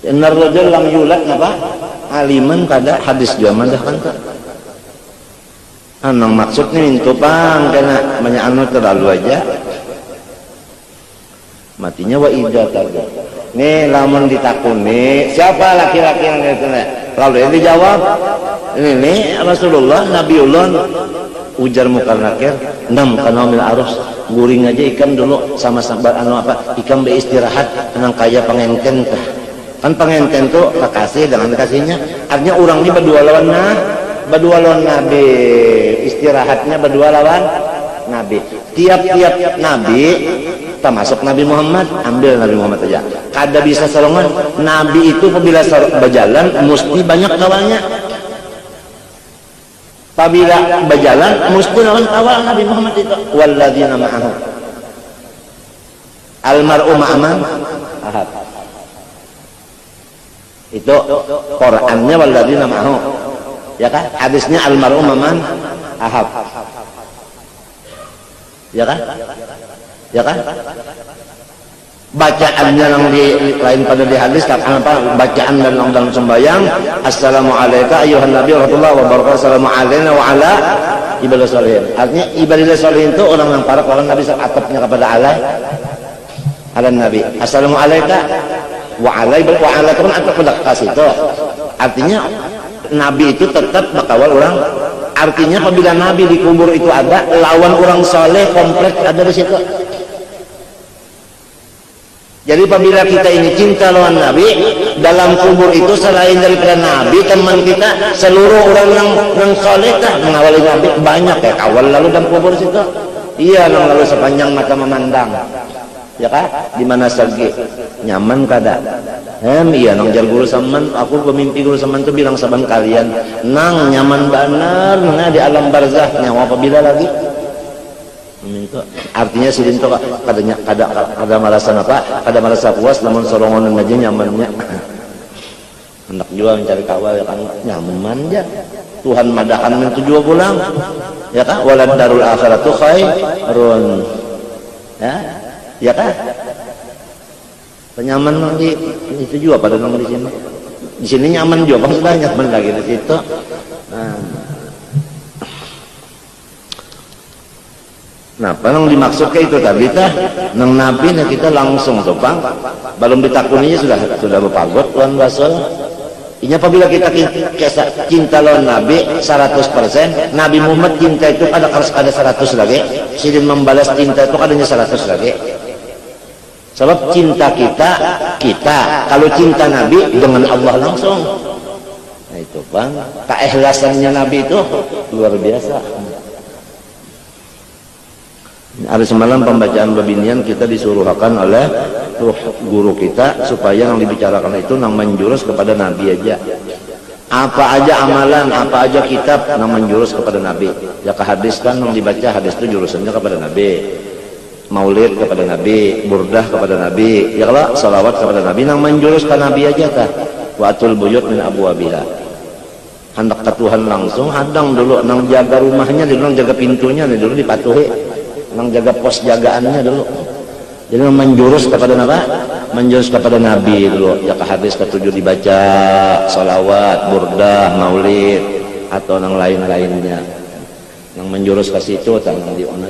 Innar rajul lam yulad napa? Aliman kada hadis jaman dah kan tak. Anang maksudnya itu pang kena banyak anu terlalu aja. Matinya wa idza tarda. Nih lamun ditakuni siapa laki-laki yang itu lalu yang dijawab ini Rasulullah Nabiullah ujar mukar nakir 6 kanomil arus guring aja ikan dulu sama sabar anu apa ikan beristirahat nang kaya pengenten kan pengenten tuh kekasih dengan kasihnya artinya orang ini berdua lawan Nabi istirahatnya berdua lawan Nabi tiap-tiap Nabi termasuk Nabi Muhammad ambil Nabi Muhammad aja kada bisa solongan Nabi itu apabila berjalan mesti banyak kawannya apabila berjalan mesti lawan kawal Nabi Muhammad itu walladzina ma'ahu almar'u ma'aman ahad itu Qur'annya walladzina ma'ahu ya kan hadisnya almar'u ma'aman ahad ya kan ya kan bacaannya yang di lain pada di hadis apa bacaan dan dalam sembahyang assalamualaikum ayuhan nabi warahmatullahi wabarakatuh assalamu alaina wa ala ibadah sholihin artinya ibadah sholihin itu orang yang para orang nabi atapnya kepada Allah ala nabi assalamualaikum wa ala itu kan atap pada kasih itu artinya nabi itu tetap bakawal orang artinya apabila nabi dikubur itu ada lawan orang soleh kompleks ada di situ. Jadi apabila kita ini cinta lawan Nabi dalam kubur itu selain daripada Nabi teman kita seluruh orang yang soleh mengawali Nabi banyak ya kawal lalu dalam kubur situ iya lalu sepanjang mata memandang ya kan di mana sagi nyaman kada iya nang jar guru saman aku pemimpi guru saman tuh bilang saban kalian nang nyaman benar nah di alam barzah nyawa apabila lagi artinya sidin itu kada merasa apa kada merasa puas namun sorongan aja nyamannya hendak juga mencari kawal ya kan nyaman aja Tuhan madahan men tujuh pulang ya kan walad darul akhiratu khairun ya kan penyaman di itu juga pada nomor di sini nyaman juga bang sudah nyaman lagi di situ nah yang dimaksud ke itu tadi nang Nabi nah kita langsung tuh bang belum ditakuninya sudah berpagot Tuhan Rasul ini apabila kita cinta lawan Nabi 100% Nabi Muhammad cinta itu ada 100 lagi sidin membalas cinta itu adanya 100 lagi sebab cinta kita kalau cinta Nabi dengan Allah langsung nah itu bang keikhlasannya Nabi itu luar biasa. Hari semalam pembacaan babinian kita disuruhkan oleh guru kita supaya yang dibicarakan itu nang menjurus kepada Nabi aja apa aja amalan apa aja kitab nang menjurus kepada Nabi ya ke hadis kan yang dibaca hadis itu jurusannya kepada Nabi maulid kepada Nabi burdah kepada Nabi ya kalau salawat kepada Nabi nang menjurus ke Nabi aja Watul buyut min abwabiha. Hendak ke Tuhan langsung, hadang dulu nang jaga rumahnya dulu, nang jaga pintunya dulu dipatuhi, nang jaga pos jagaannya dulu. Jadi menjurus kepada apa? Menjurus kepada Nabi dulu. Ya ke hadis ke-7 dibaca salawat, burdah, maulid atau nang lain-lainnya. Yang menjurus ke situ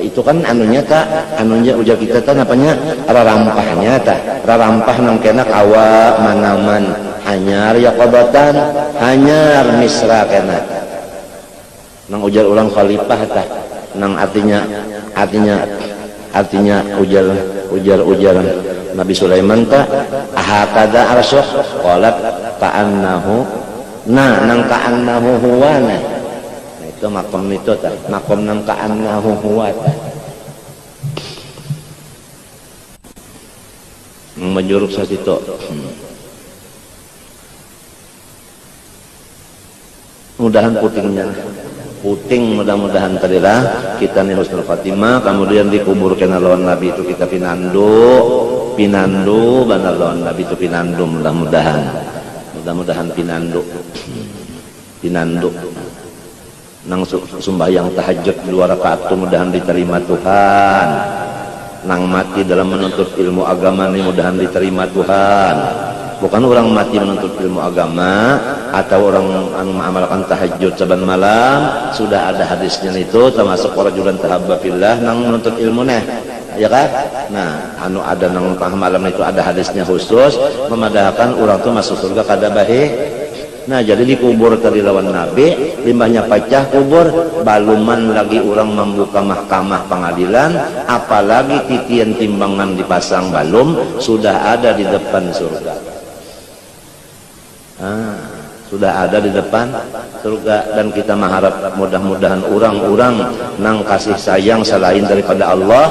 itu kan anunya tak, anunya ujar kita tak apanya rarampahnya tak, rarampah nang kena kawa manaman hanyar yaqabatan hanyar misra kena nang ujar ulang khalifah tak, nang artinya ujar Nabi Sulaiman tak ahakada arsyuh qalat ka'annahu nang ka'annahu huwana. Itu makom itu tak, makom nang ka'annahu huwa tak. Menjuruk sa situ. Mudahan puting mudah-mudahan tadilah kita nih husnul khatimah, kemudian dikubur kena lawan Nabi itu kita pinandu benar lawan Nabi itu pinandu, mudah-mudahan pinandu nang sembahyang tahajud 2 rakaat itu mudahan diterima Tuhan, nang mati dalam menuntut ilmu agama ini mudahan diterima Tuhan. Bukan orang mati menuntut ilmu agama atau orang mengamalkan tahajud saban malam, sudah ada hadisnya itu, termasuk rajulan tahabba fillah nang menuntut ilmu nih, ya kan? Nah, ada nang tengah malam itu ada hadisnya khusus memadahkan orang tuh masuk surga kada bahe. Nah, jadi dikubur tadi lawan Nabi, limbahnya pecah kubur, baluman lagi orang membuka mahkamah pengadilan, apalagi titian timbangan dipasang balum, sudah ada di depan surga. Sudah ada di depan surga, dan kita mengharap mudah-mudahan orang-orang nang kasih sayang selain daripada Allah,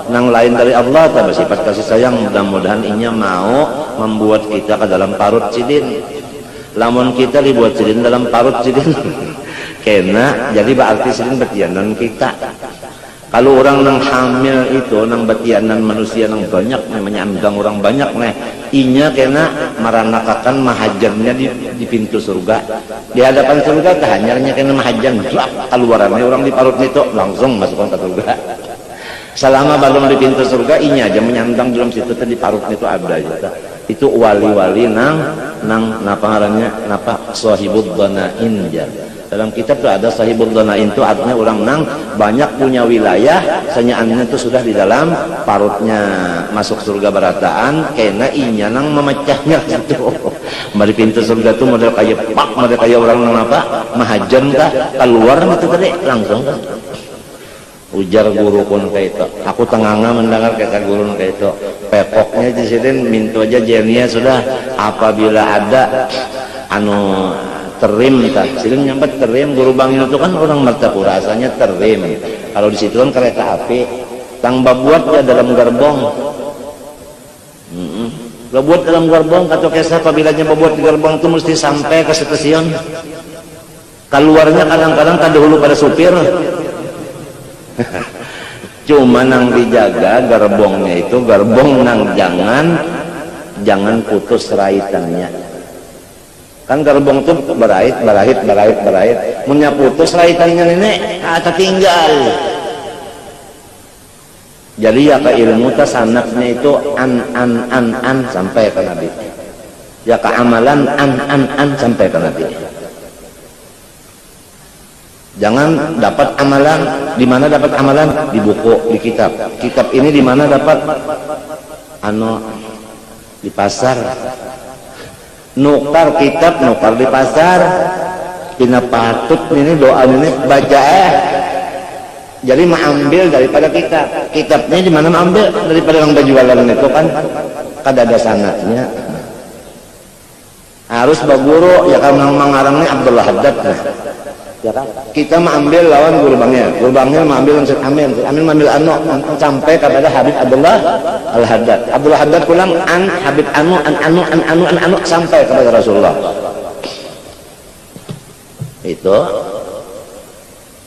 nang lain dari Allah tapi sifat kasih sayang, mudah-mudahan inya mau membuat kita ke dalam parut sidin. Lamun kita dibuat sidin dalam parut sidin kena jadi berarti sidin betianan kita. Kalau orang nang hamil itu nang betianan manusia nang banyak namanya andang orang banyak nih, inya kena meranakakan mahajannya di pintu surga, di hadapan surga hanyarnya kena mahajan keluarannya orang di parut itu langsung masukkan ke surga. Selama belum di pintu surga inya aja menyandang dalam situ di parut itu ada juga. Itu wali-wali nang napa ngarannya napa sahibud dhanain ya. Dalam kitab tuh ada sahibud dhanain itu artinya orang nang banyak punya wilayah, senyaannya itu sudah di dalam parutnya, masuk surga barataan kena inya nang memecahnya gitu. Mari pintu surga tuh model kayak pak, model kayak orang nang apa mahajan kah keluar itu tadi langsung kan. Ujar guru pun kayak itu, aku tenganga mendengar kata guru kayak itu, pepoknya di sini minta aja jenia sudah, apabila ada terim tak, sini nyampe terim guru bangil itu kan orang Martapura asalnya terim, kalau di situ kan kereta api, tang babuatnya dalam gerbong, babuat dalam gerbong, kata kisah apabila babuat di gerbong itu mesti sampai ke stasiun, keluarnya kadang-kadang tak dahulu pada supir. Cuma nang dijaga gerbongnya itu gerbong nang jangan putus raitannya. Kan gerbong tuh berait, punya putus raitannya nenek atau tinggal. Jadi ya ke ilmu tas anaknya itu an sampai ke Nabi. Ya ke amalan an sampai ke Nabi. Jangan dapat amalan, di mana dapat amalan? Di buku, di kitab. Kitab ini di mana dapat? Di pasar. Nukar kitab, nukar di pasar. Pina patut ini doa ini baca Jadi mengambil daripada kitab. Kitabnya di mana mengambil? Daripada yang berjualan itu kan kada ada sanadnya. Harus baguru ya kan mengarangnya Abdullah Haddad. Ya kan? Kita mengambil lawan guru bangnya mengambil Amin mengambil sampai kepada Habib Abdullah Al-Haddad. Abdullah Haddad pulang an Habib anu sampai kepada Rasulullah. Itu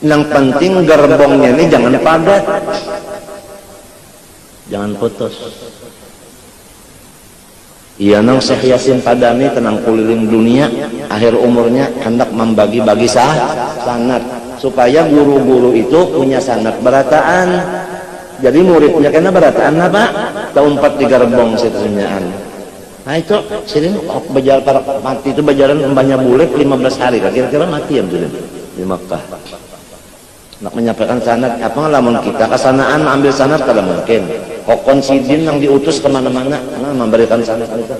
yang penting gerbongnya ini jangan padat, jangan putus. Iya nang Syekh Yasin Padani tenang keliling dunia, akhir umurnya hendak membagi-bagi sanad supaya guru-guru itu punya sanad berataan. Jadi muridnya kena berataan apa? Tahun 4 di Gerbong seterusnyaan. Nah itu sini bejar para mati itu bajaran banyak bulat 15 hari kira-kira mati ya di Makkah. Nak menyampaikan sanad apa ngalamun kita kesanaan ambil sanad kada mungkin. Kokon sidin yang diutus kemana-mana memberikan sanad itu.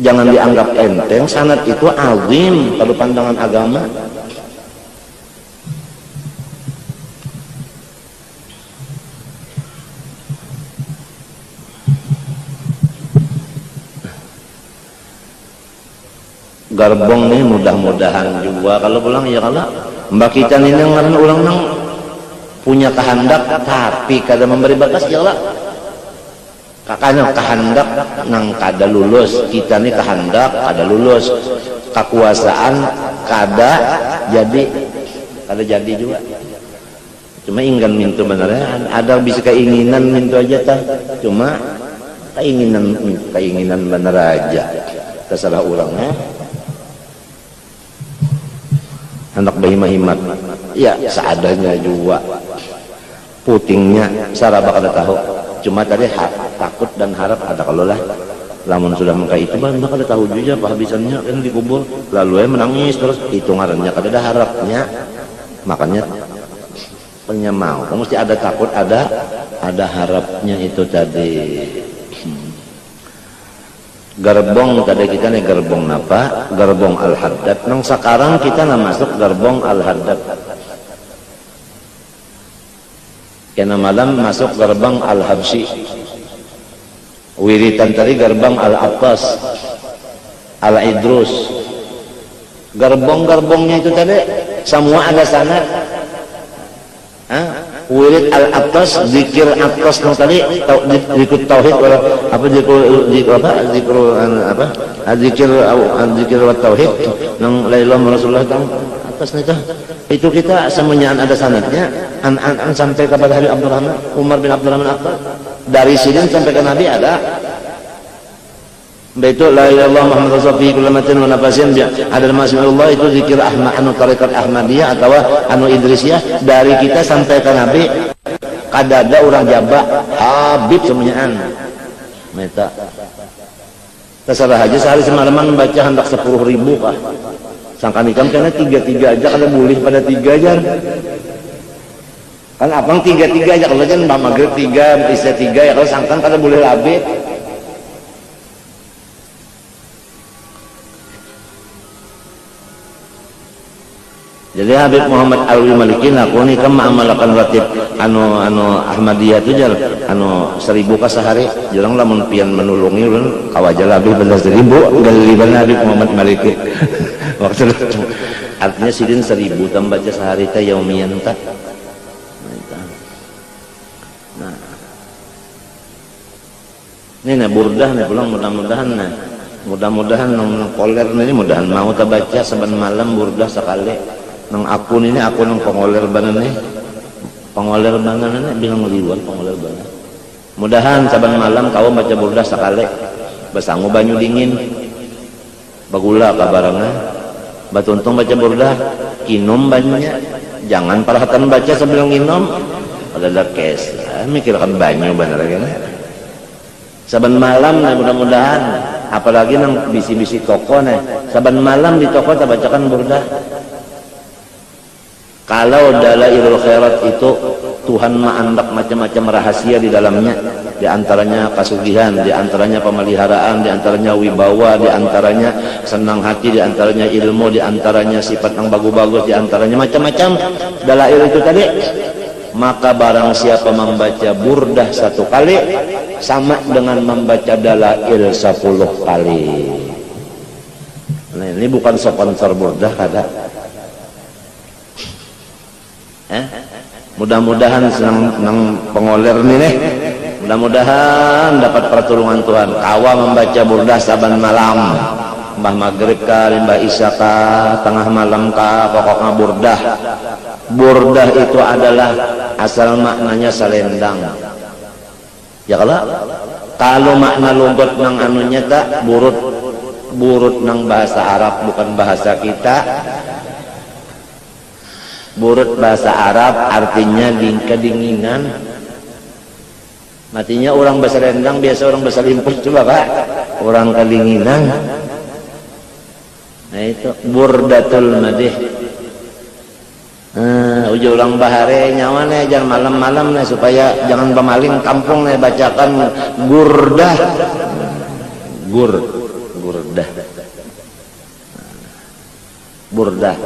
Jangan dianggap enteng, sanad itu azim pada pandangan agama. Gerbong nih mudah-mudahan juga kalau pulang ya kalau mbak kita ini yang ulang nang punya kehendak tapi kada memberi batas ya Allah kakaknya kehendak nang kada lulus kita nih kehendak kada lulus kekuasaan kada jadi juga cuma ingin mintu benernya ada bisa keinginan mintu aja tak cuma keinginan bener aja terserah orangnya hendak berhimat ya seadanya juga putingnya saraba kada tahu cuma tadi takut dan harap ada kalau lah lamun sudah mengkai itu bah kada tahu juga penghabisannya kan dikubur lalu menangis terus itu ngarannya kada ada harapnya makanya punya mau mesti ada takut ada harapnya itu tadi. Gerbong tadi kita nih gerbong apa? Gerbong Al-Haddad. Nang sekarang kita masuk gerbong Al-Haddad. Kena malam masuk gerbang Al-Habsyi. Wiritan tadi gerbang Al-Attas, Al-Idrus. Gerbong-gerbongnya itu tadi semua ada sanad. Wirid al-Attas, zikir Attas nang tadi zikir tauhid apa zikir wa tauhid nang lailah Rasulullah tang Attas itu kita semuanya ada sanadnya an sampai kepada Habib Abdurrahman Umar bin Abdurrahman Attas dari sini sampai ke Nabi ada. Itu la ilaha illallah Muhammad rasulullah fi kulli matin wa nafasin ada masya itu zikir Ahmad anu tariqat Ahmadiyah atau anu Idrisiyah dari kita sampai ke Nabi kada ada orang jaba Habib semuanya meta terserah aja sehari semalaman baca hendak 10.000 kah sangkan ikam karena 3 aja kada boleh pada 3 aja kan abang 3 aja kalau kan mbak maghrib 3 isya 3 ya kalau sangkan kada boleh labih. Jadi Habib Muhammad Alwi Maliki aku nih kan mengamalkan ratib anu Ahmadiyah itu jar anu 1000 ka sehari jarang lamun pian menulungi ulun kawajal lebih 11.000 galiban Habib Muhammad Maliki waktu itu artinya sidin 1000 tambah baca sehari teh yaumian tak nah ini nah burdah nih pulang mudah-mudahan nang koler ini mudahan mau tak baca saban malam burdah sekali nang akun ini aku nang pengoler banan nih bilang liwat pengoler banan mudahan saban malam kau baca burdah sekali besangu banyu dingin bagula kabarangnya batuntung baca burdah kinum banyunya jangan parahatan baca sebelum minum ada kes mikirkan banyu bener kan saban malam nah mudah-mudahan apalagi nang bisi-bisi toko nih saban malam di toko tak bacakan burdah. Kalau dalailul khairat itu Tuhan mengandak macam-macam rahasia di dalamnya, di antaranya kasugihan, di antaranya pemeliharaan, di antaranya wibawa, di antaranya senang hati, di antaranya ilmu, di antaranya sifat yang bagus-bagus, di antaranya macam-macam dalail itu tadi. Maka barang siapa membaca burdah 1 kali sama dengan membaca dalail 10 kali. Nah, ini bukan sponsor burdah kada. Mudah-mudahan senang pengoler nih mudah-mudahan dapat pertolongan Tuhan kawa membaca burdah saban malam mbah maghrib ka mbah isya ka tengah malam ka pokoknya burdah itu adalah asal maknanya selendang ya kalau Kalau makna logat nang anunya tak burut nang bahasa Arab bukan bahasa kita. Burut bahasa Arab artinya kedinginan. Matinya orang bahasa Rendang biasa orang bahasa Limpur coba Pak. Orang kedinginan. Nah itu burdatul madih. Ujung orang bahare nyawa nih jangan malam-malam nih supaya jangan pemaling kampung nih bacakan gurdah. Burdah.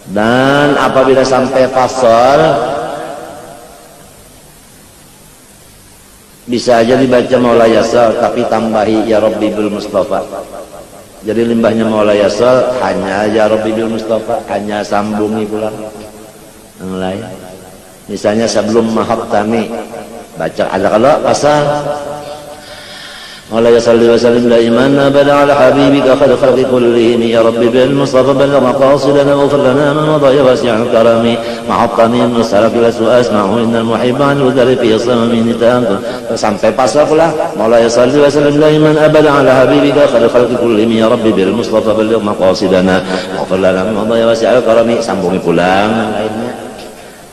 Dan apabila sampai fasal bisa aja dibaca Maula Yasal tapi tambahi ya Rabbi bil Mustafa. Jadi limbahnya Maula Yasal hanya ya Rabbi bil Mustafa, hanya sambungi pulang yang lain. Misalnya sebelum mahabtani baca ada kalau pasal Maula Yasal wa sallim daiman abada ala habibika khair khalqi kullihim ya Rabbi bil Mustafa balagh maqasidana wa lana man wadaya wasi'al karami mahabtani musalak la su'asma'u innal muhibban udari fi samami nitam sampai pasal pula Maula Yasal wa sallim daiman abada ala habibika khair khalqi kullihim ya Rabbi bil Mustafa balagh maqasidana wa lana man wadaya wasi'al karami sambungi pulang lainnya.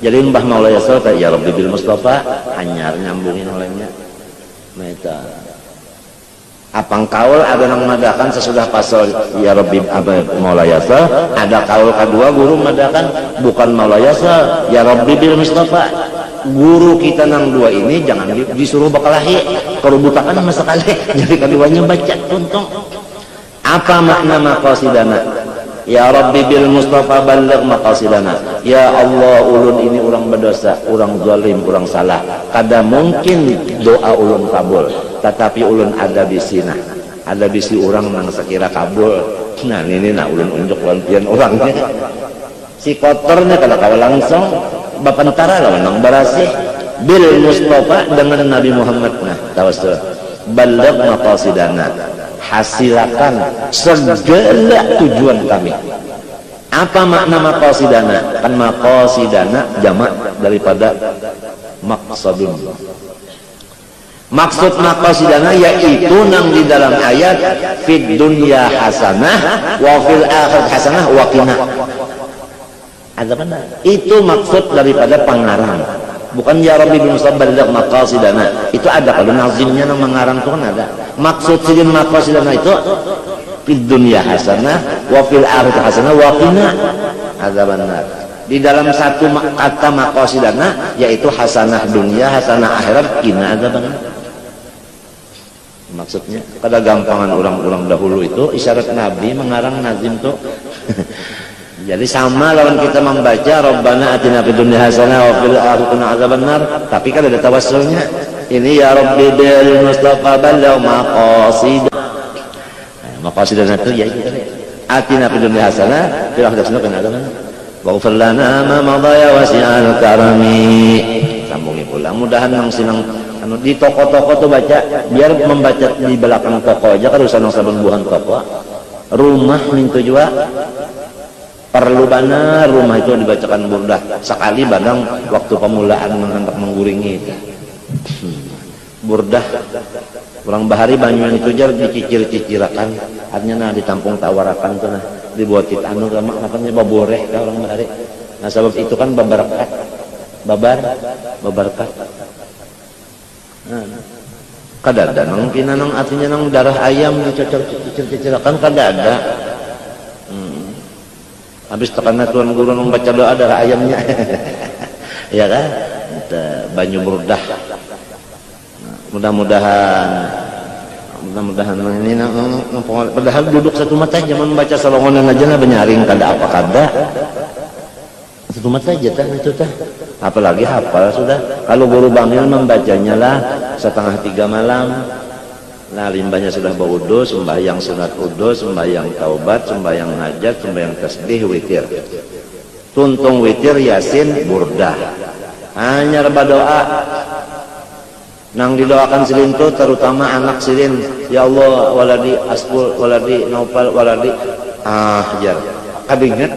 Jadi Mbah Maula Yasal ya Rabbi bil Mustafa hanya nyambungin lainnya. Meta apang kaul ada nang madakan sesudah pasal ya Rabbi Maula Yasal, ada kaul kedua guru madakan bukan Maula Yasal ya Rabbi bil Mustafa. Guru kita nang dua ini jangan disuruh bakalahi kerubutakan sama sekali. Jadi keduanya baca tuntung. Apa makna maqasidana? Ya Rabbi bil Mustafa balagh maqasidana. Ya Allah ulun ini orang berdosa, orang zalim, orang salah. Kada mungkin doa ulun kabul. Tetapi ulun ada bisina, ada bisi orang nang sekira kabul. Nah ini nak ulun unjuk lantian orangnya. Si kotornya kalau kau langsung bapantara lawan nang barasih bil Mustafa dengan Nabi Muhammad. Nah tawassul balagh maqasidana, hasilakan segala tujuan kami. Apa makna maqasidana? Kan maqasidana jamak daripada maqsadun. Maksud maqasidana yaitu nang di dalam ayat fid dunya hasanah wa fil akhirati hasanah wa qina. Ada benar. Itu maksud daripada pengarang. Bukan ya Rabbi bil Mustafa balagh maqasidana. Itu ada kalau nazimnya nang mengarang itu kan ada. Maksud sidin maqasidana itu fid dunya hasanah wa fil akhirati hasanah wa qina. Ada benar. Di dalam satu kata maqasidana yaitu hasanah dunia, hasanah akhirat, qina ada benar. Maksudnya kada gampangan orang-orang dahulu itu isyarat Nabi mengarang nazim tuh. Jadi sama lawan kita membaca Rabbana atina fid dunya hasanah wa fil akhirati adzabannar, tapi kan ada tawassulnya. Ini ya Rabbi bil Mustafa balagh maqasid. Maqasidana itu ya itu atina fid dunya hasanah fil akhirati adzabannar. Wa ghfir lana ma madaya wasi'al karami. Sambungi pulang mudahan nang sinang anu di toko-toko tuh baca biar membaca di belakang toko aja kan urusan saben buhan toko. Rumah mintu juga perlu benar rumah itu dibacakan burdah sekali badang waktu pemulaan menghendak mengguringi itu. Burdah orang bahari banyak itu jar dicicir-cicirakan artinya nah ditampung tawarakan tuh nah dibuat kita anu gamak makanya baboreh ka orang bahari. Nah sebab itu kan babarkat babarkat. Nah, kada ada nang pinanang artinya nang darah ayam dicicir-cicirakan kada ada. Habis tekannya tuan guru nang baca doa darah ayamnya. Ya kan? Banyu burdah. Mudah-mudahan ini padahal duduk satu mata zaman baca salongonan aja lah benyaring kada apa kada satu mata aja tah itu tah apalagi hafal sudah. Kalau guru bangil membacanya lah 2:30 malam. Nah limbahnya sudah berwudu, sembahyang sunat wudu, sembahyang taubat, sembahyang hajat, sembahyang tasbih, witir. Tuntung witir, yasin, burdah. Hanya berdoa. Nang didoakan silin itu terutama anak silin. Ya Allah, waladi asbul, waladi naufal, waladi jar. Kabinget.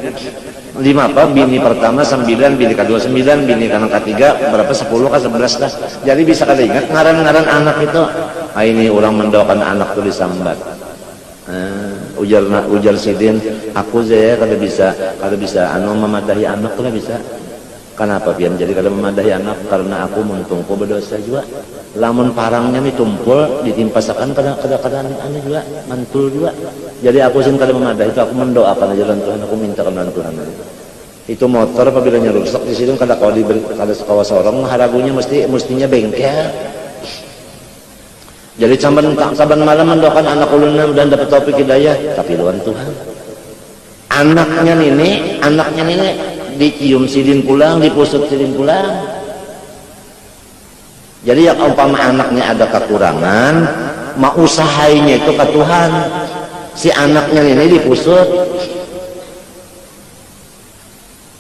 5 apa? Bini pertama 9, bini kedua 9, bini kanan ketiga berapa? 10 kan 11 lah. Jadi bisa kada ingat ngaran-ngaran anak itu. Ini orang mendoakan anak tuh disambat. Ujar Sidin, aku saya kada bisa anu memadahi anak kada bisa. Kenapa pian jadi kada memadahi anak? Karena aku muntungku berdosa juga. Lamun parangnya nih tumpul ditimpasakan kada anu juga mantul juga. Jadi aku sih kada memadahi itu, aku mendoakan aja Tuhan, aku minta kepada Tuhan. Itu motor apabila rusak di situ kada kawa sorong haragunya mestinya bengkel. Jadi saban malam mendoakan anak ulun dan dapat topik hidayah, tapi luan Tuhan. Anaknya ini dicium Sidin pulang, dipusut Sidin pulang. Jadi yang umpama anaknya ada kekurangan, mau usahainya itu ke Tuhan. Si anaknya ini dipusut.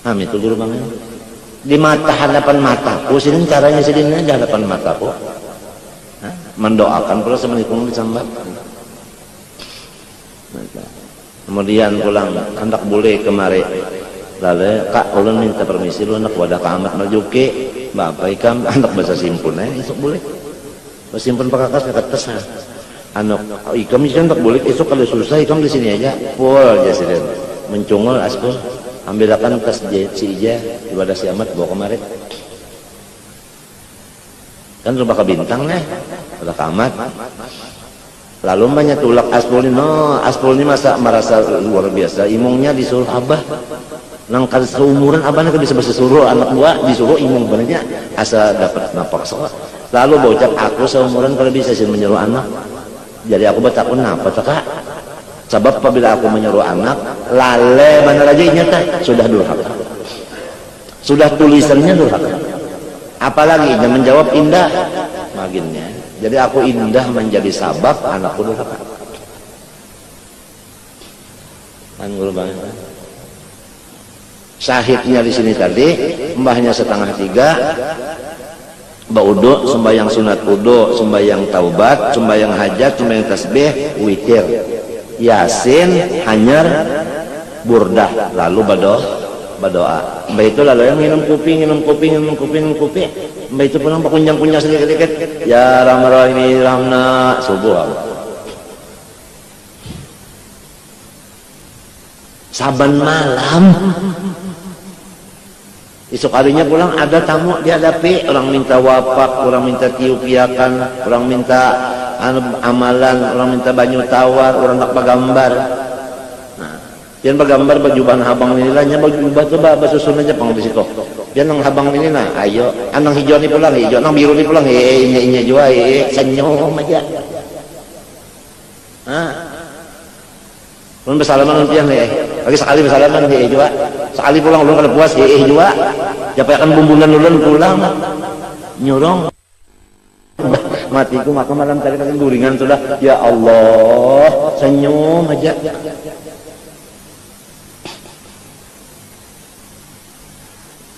Itu guru banget. Di mata hadapan mataku, Sidin caranya Sidin di hadapan mataku. Mendoakan pula Assalamualaikum disambat. Kemudian pulang, hendak boleh kemari. Lalu kak ulun minta permisi lu anak wadah ke amat marjuki bapak ikam anak bahasa simpun esok boleh simpun pakakas dekat tesah anak ikam kan tak boleh esok kalau susah ikam di sini aja pul aja sih mencungol aspul ambilkan tas si ija ibadah si amat bawa kemarin kan rumah ke bintang wadah ke amat lalu banyak tulak aspul ini merasa luar biasa imungnya disuruh abah nangkal seumuran abang kan bisa suruh anak gua disuruh imung benernya asa dapat napak soal lalu bocap aku seumuran kalau bisa sih menyuruh anak jadi aku bertakun apa kak sebab apabila aku menyuruh anak lale benar aja nyata sudah durhaka sudah tulisannya durhaka apalagi dia menjawab indah maginnya jadi aku indah menjadi sabab anakku durhaka kan guru banget syahidnya di sini tadi mbahnya 2:30 baudu sembahyang sunat wudu sembahyang taubat sembahyang hajat sembahyang tasbih witir yasin hanyar burdah lalu berdoa mbah itu lalu yang minum kopi mbah itu pulang pakunjang sedikit ya rahmani rahmna subuh saban malam esok harinya pulang ada tamu dihadapi orang minta wapak, orang minta tiupiakan, orang minta amalan, orang minta banyu tawar, orang nak bagambar. Nah, yang bagambar bajuban habang ini lah, baju tu susun aja pang disiko. Yang nang habang ini nah, ayo, anang hijau ni pulang, hijau, nang biru ni pulang, inya jua, senyum aja. Belum bersalaman nanti yang lagi sekali bersalaman juga sekali pulang belum kada puas juga siapa akan bumbunan ulun pulang nyurong matiku maka malam tadi kan guringan sudah ya Allah senyum aja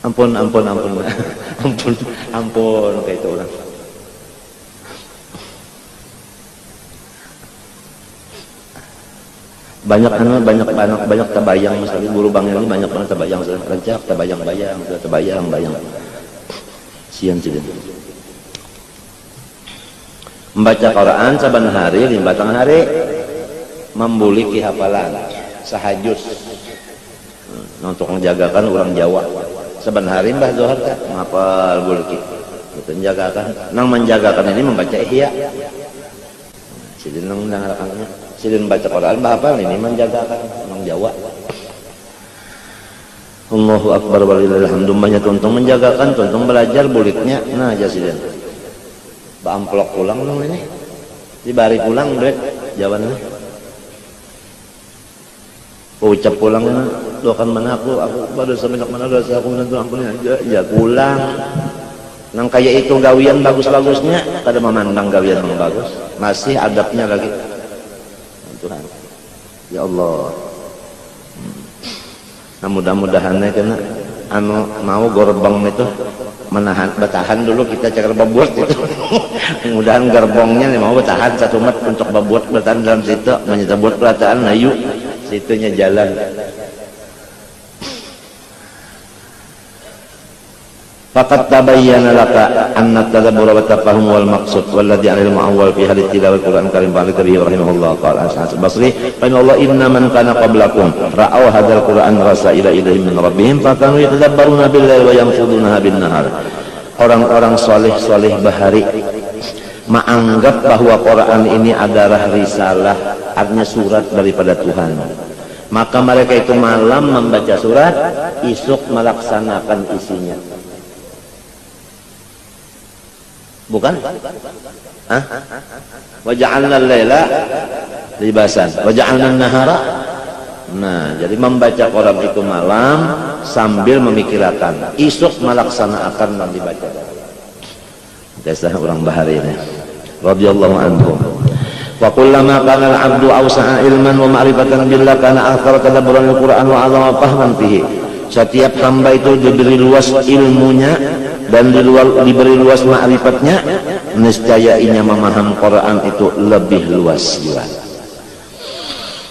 ampun kayak itu orang banyak tabayang misalnya guru bang ini banyak banget tabayang rancak tabayang sian sih membaca Quran saban hari 5 hari membuliki hafalan sahajus untuk menjagakan orang Jawa saban hari Mbah Zohar kan ngapal buliki itu menjagakan nang menjagakan ini membaca ihya jadi nang ngarakannya Sidin baca Quran, apa ini menjagakan orang Jawa. Allahu Akbar walillahil hamdu banyak tuntung menjagakan, tuntung belajar bulitnya. Nah aja Sidin. Amplok pulang dong ini. Dibari pulang brek jawabannya. Ucap pulang doakan mana aku baru semenjak mana dosa aku minta ampun aja. Ya pulang. Nang kayak itu gawian bagus-bagusnya, kada memandang gawian yang bagus. Masih adabnya lagi. Tuhan. Ya Allah. Nah, mudah-mudahan kena mau gerbong itu bertahan dulu kita cakar babuat itu. Mudahan gerbongnya mau bertahan satu mat untuk babuat bertahan dalam situ menyita buat perataan ayu situnya jalan. faqad tabayyana laka anna tadabbura wa tafahum wal maqsud walladhi 'alal mu'awwal fi hadhihi tilawat Qur'an karim ba'da bihi rahimahullah qala Hasan Basri fa inna Allah inna man kana qablakum ra'aw hadzal Qur'an rasaila ilaihim min rabbihim fa kanu yatadabbaruna bil-laili wa yanfudunaha bin-nahar. Orang-orang saleh bahari menganggap bahwa Quran ini adalah risalah, artinya surat daripada Tuhan. Maka mereka itu malam membaca surat, isuk melaksanakan isinya. Bukan? Hah? Wa ja'alna al-laila libasan wa ja'alna an-nahara. Nah, jadi membaca Quran itu malam sambil memikirkan, isuk melaksanakan dan dibaca. Dasar orang bahari ini. Radhiyallahu anhu. Wa kullama kana al-'abdu awsa'a ilman wa ma'rifatan billah kana akthara tadabburan al-Qur'an wa 'azama fahman fihi. Setiap hamba itu diberi luas ilmunya dan diberi luas ma'rifatnya, niscaya ia memaham Quran itu lebih luas juga.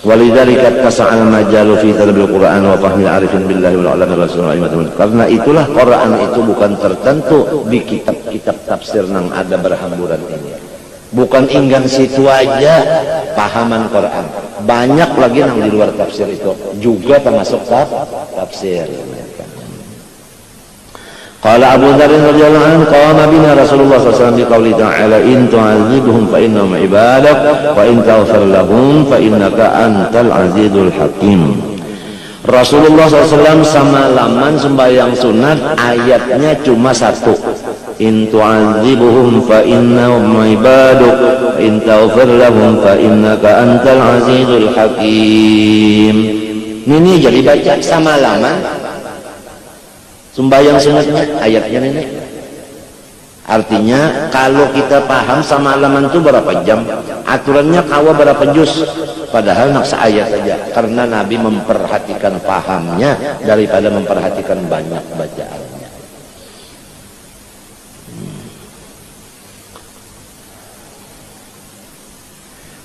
Walidzalika tasa'al majalu fi tadabburil Qur'an wa fahmil 'arifin billahi wal 'ulama rasulullah. Karena itulah Quran itu bukan tertentu di kitab-kitab tafsir yang ada berhamburan ini. Bukan inggan situ aja pahaman Quran. Banyak lagi yang di luar tafsir itu juga termasuk tafsir. Qala Abu Dzar radhiyallahu anhu qama bina Rasulullah sallallahu alaihi wasallam biqauli ta'ala in tu'adzibhum fa innahum ibadak wa in taghfir lahum fa innaka antal azizul hakim. Rasulullah SAW semalaman sembahyang sunat ayatnya cuma satu, in tu'adzibhum fa innahum ibaduk wa in taghfir lahum fa innaka antal azizul hakim. Ini jadi baca semalaman sembahyang sunatnya ayatnya ini. Artinya kalau kita paham semalaman itu berapa jam, aturannya kawa berapa juz, padahal naksa ayat saja, karena Nabi memperhatikan pahamnya daripada memperhatikan banyak bacaannya.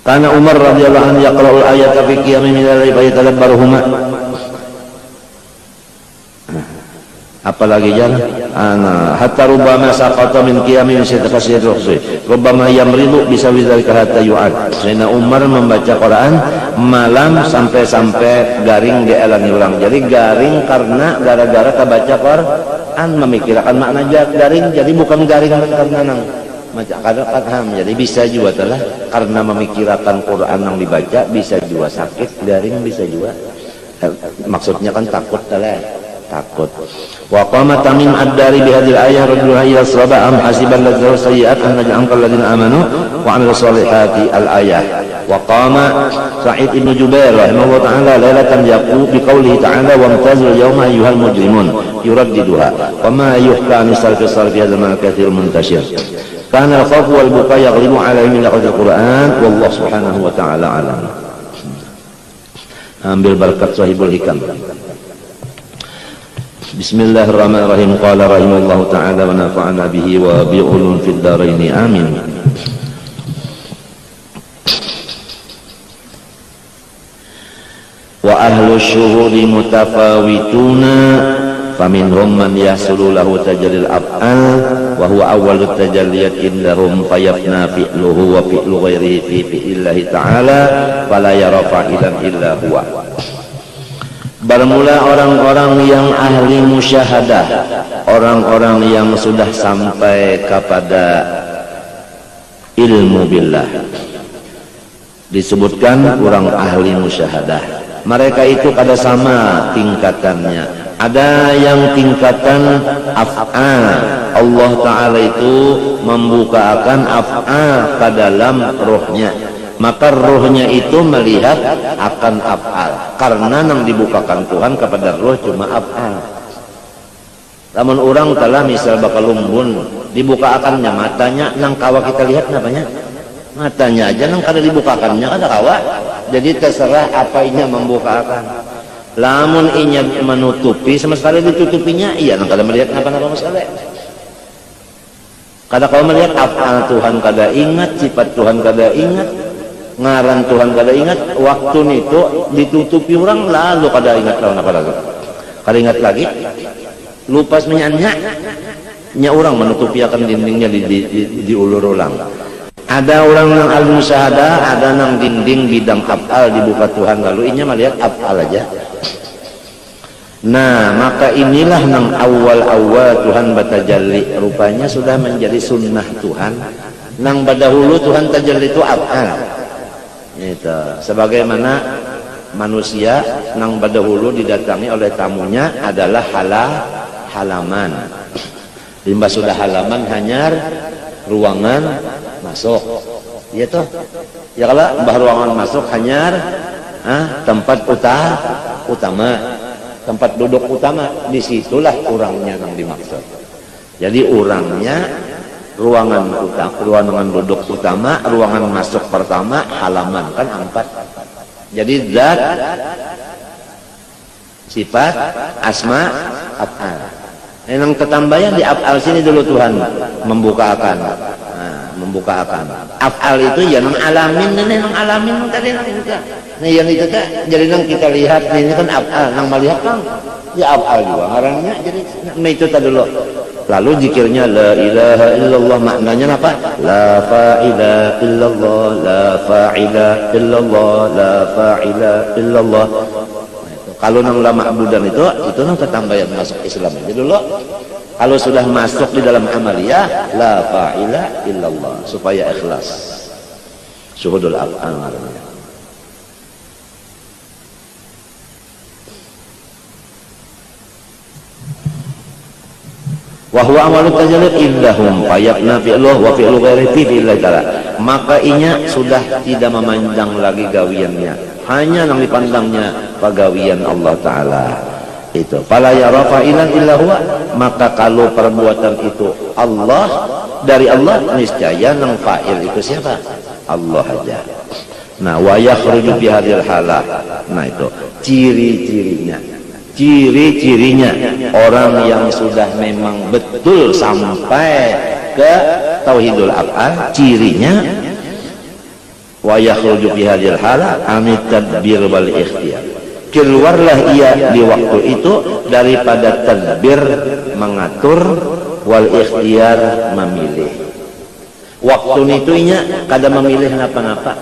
Karena Umar radhiyallahu anhu yaqra'ul ayata fi qiyamin min al-layli fa yatadabbaruhuma. Apalagi jalan hatta rubbama saqata min qiyamin syaitan rukhsi rubbama yamridu bisa bidzalika hatta yu'ad. Sayyidina Umar membaca Quran malam sampai garing dielangi ulang. Jadi garing karena gara-gara kebaca Quran memikirkan makna garing, jadi bukan garing karena nang maca paham. Jadi bisa juga telah karena memikirkan Quran yang dibaca, bisa juga sakit garing, bisa juga maksudnya kan takut telah takut. Wa qama Tamim ad-Dari bi hadhihi al-ayah radhiyallahu ila as-sahaba am hasiban ladzina sayyi'at an naj'al alladziina amanu wa 'amilus solihati al-ayah. Wa qama Sa'id ibn Jubair rahimahullah ta'ala lailatan yaqulu bi qoulihi ta'ala wa amtazul yawma ayyuhal mujrimun yuraddiduha wa ma yuhka an salfi hadha al-kathir muntashir. Kana al-khawf wal buka yaghlibu 'alaihim min laqad al-Qur'an wallahu subhanahu wa ta'ala alam. Ambil berkat Sahibul Hikam. Bismillahirrahmanirrahim. Qala rahimallahu ta'ala wa nafa'ana bihi wa bi'ulum fid dharaini amin. Wa ahlu syuhudi mutafawituna faminhum man yahsulu lahu tajallil af'al wa huwa awwalut tajalliyat indahum fayafna fi'luhu wa fi'lu ghairihi fi fi'illahi ta'ala fala yara fa'ilan illa huwa. Bermula orang-orang yang ahli musyahadah, orang-orang yang sudah sampai kepada ilmu billah, disebutkan orang ahli musyahadah. Mereka itu pada sama tingkatannya. Ada yang tingkatan af'al, Allah Ta'ala itu membukakan af'al ke dalam rohnya, maka rohnya itu melihat akan af'al, karena yang dibukakan Tuhan kepada roh cuma af'al. Namun orang telah misal bakal lumbun dibukakannya matanya, nang kawa kita lihat namanya matanya aja nang kada dibukakannya kada kawa. Jadi terserah apa inya membukakan. Lamun inya menutupi sama sekali ditutupinya, iya nang kada melihat apa-apa sekali. Kada kau melihat af'al Tuhan kada ingat, sifat Tuhan kada ingat, ngaran Tuhan kada ingat, waktu itu ditutupi orang lalu kada ingat lawan apa lagi, kada ingat lagi, lupa semuanya nya orang menutupi akan dindingnya diulur ulang. Ada orang yang al-musyahada, ada nang dinding bidang af'al dibuka Tuhan, lalu inya melihat af'al aja. Nah, maka inilah nang awal-awal Tuhan batajalli, rupanya sudah menjadi sunnah Tuhan. Nang badahulu Tuhan tajalli itu af'al. Itu sebagaimana manusia nang badahulu didatangi oleh tamunya adalah halaman. Limbah sudah halaman hanyar ruangan masuk, iya toh. Ya kalau mbah ruangan masuk hanyar tempat utama, tempat duduk utama, disitulah orangnya yang dimaksud. Jadi orangnya ruangan duduk utama, ruangan masuk pertama, halaman kan 4. Jadi zat, sifat, asma, af'al. Yang ketambahan di af'al sini dulu Tuhan membukakan. Membukakan af'al itu ya nang alamin, nang alamin tadi nang itu. Nah yang itu teh jadi nang kita lihat ini kan af'al, nang melihat kan ya af'al juga ngarangnya. Jadi itu tadi dulu. Lalu zikirnya la ilaha illallah, maknanya apa? La fa'ila illallah, la fa'ila illallah, la fa'ila illallah. Kalau nang la ma'budan itu nang ketambahan masuk Islam aja dulu. Kalau sudah masuk di dalam amaliyah, la fa'ila illallah, supaya ikhlas. Syuhudul af'al namanya. Wa huwa amalut tajalli indahum fayabna fi'luh wa fi'lu ghairi fi'illah ta'ala. Maka inya sudah tidak memandang lagi gawiannya, hanya yang dipandangnya pagawian Allah Ta'ala. Itu fala yara fa'ilan illa huwa, maka kalau perbuatan itu Allah, dari Allah, niscaya nang fa'il itu siapa? Allah aja. Nah, wa yakhruju bi hadhil halah. Nah, itu ciri-cirinya orang yang sudah memang betul sampai ke tauhidul af'al, cirinya wa yakhruju bi hadhil halah amit tadbir wal ikhtiyar. Keluarlah ia di waktu itu daripada tadbir mengatur wal ikhtiyar memilih. Waktu itu nya kada memilih napa-napa,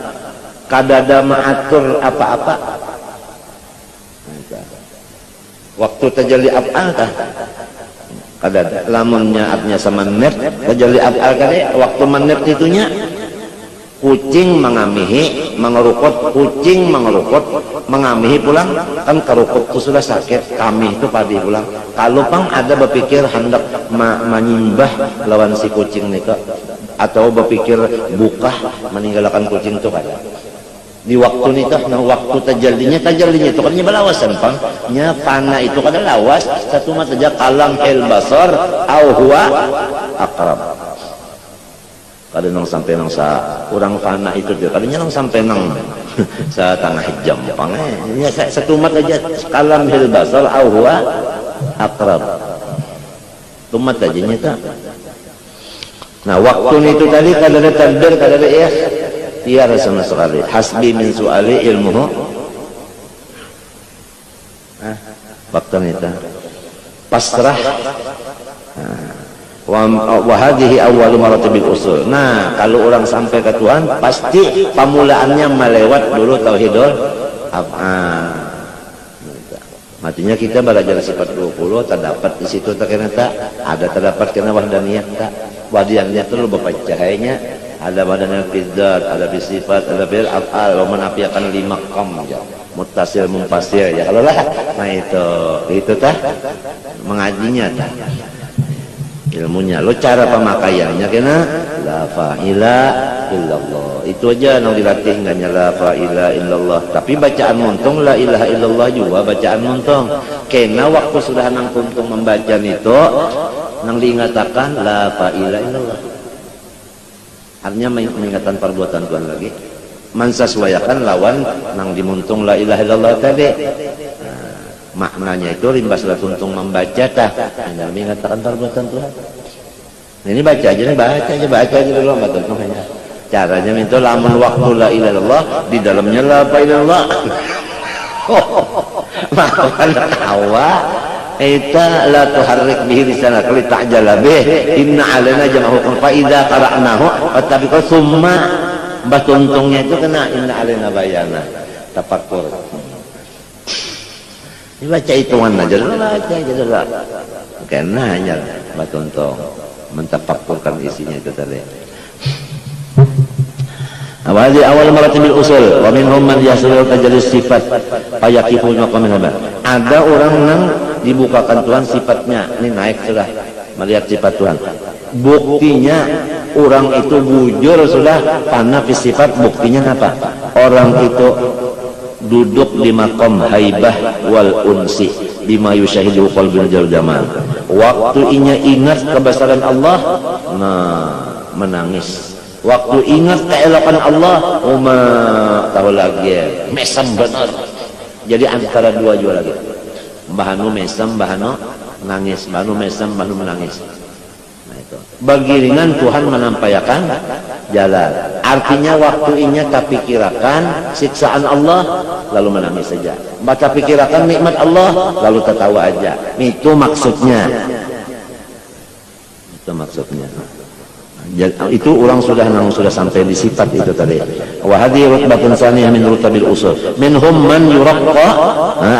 kada ada mengatur apa-apa. Waktu tajalli af'al kah? Kada ada. Lamunnya artinya sama net tajalli af'al kade waktu menep itunya kucing mengamihi, mengerukut, kucing mengerukut, mengamihi pulang, kan kerukut itu sudah sakit, kami itu padi pulang. Kalau pang ada berpikir hendak menyimbah lawan si kucing nih kak, atau berpikir buka meninggalkan kucing itu kada. Di waktu nikah, nah waktu tajallinya itu kan balawasan pang, nya fana itu kada lawas, satu mata aja kalam el basar, au huwa akrab. Kadang nang sampai nang sa orang fana itu dia kadangnya nang sampai nang sa tanah hijam pange ini satu mat aja kalam hil basal au huwa aqrab tumat aja nyata. Nah waktu itu tadi kada ada tadbir, kada ada ikhtiar sama sekali. Hasbi min suali ilmuhu waktu itu pasrah. Wa hadhihi awwalu maratibil usul. Nah, kalau orang sampai ke Tuhan pasti pemulaannya melewat dulu tauhidul af'al. Matinya kita belajar sifat 20 terdapat di situ ternyata ada terdapat kena wahdaniyah tak. Wahdaniyah itu lu bapak cahayanya ada wahdaniyah fidzat, ada sifat, ada fil af'al, wa man afiakan 5 qam ya. Muttasil munfasil ya. Kalau lah nah itu tah mengajinya tah. Ilmunya lo cara pemakaiannya kena la fa'ila illallah itu aja yang dilatih enggaknya la fa'ila illallah, tapi bacaan muntung la ilaha illallah juga bacaan muntung kena waktu sudah nang kuntung membaca itu nang diingatakan la fa'ila illallah, artinya mengingatkan perbuatan Tuhan lagi mensesuaikan lawan nang dimuntung la ilaha illallah tadi. Maknanya itu rimbaslah tuntung membaca tah hanya mengatakan perbuatan Tuhan. Ini baca aja dulu betul hanya caranya itu lamun waktu la ilaha illallah di dalamnya la ilaha illallah. Makan hawa Eta la tuharrik bihi lisanaka li ta'jala bih inna alaina jam'ahu fa idza qara'nahu fattabi'u tsumma batuntungnya itu kena inna alaina bayana tafakkur. Dibaca hitungan aja lah. Kena aja batuntung mentafakkurkan isinya itu tadi. Awal maratibil usul wa minhum man yasul tajallis sifat fayaqifu maqamin haba. Ada orang yang dibukakan Tuhan sifatnya, ini naik sudah melihat sifat Tuhan. Buktinya orang itu bujur sudah karena sifat, buktinya apa? Orang itu duduk di maqam haibah wal unsi bima yushahidu qalbul jamal. Waktu inya ingat kebesaran Allah, nah menangis. Waktu ingat keelokan Allah, tahu lagi mesem benar. Jadi antara dua juga lagi. Bahanu mesem, bahanu nangis, bahanu mesem, bahanu menangis. Nah itu. Bagiringan Tuhan menampayakan jalan. Artinya waktu inya tak pikirakan siksaan Allah, lalu menangis saja. Baca pikirakan nikmat Allah, lalu tertawa aja. Itu maksudnya. Itu maksudnya. Itu orang sudah sampai di sifat itu tadi. Wa hadhihi rutbatun tsaniyah min rutabil usul. Minhum man yuraqqa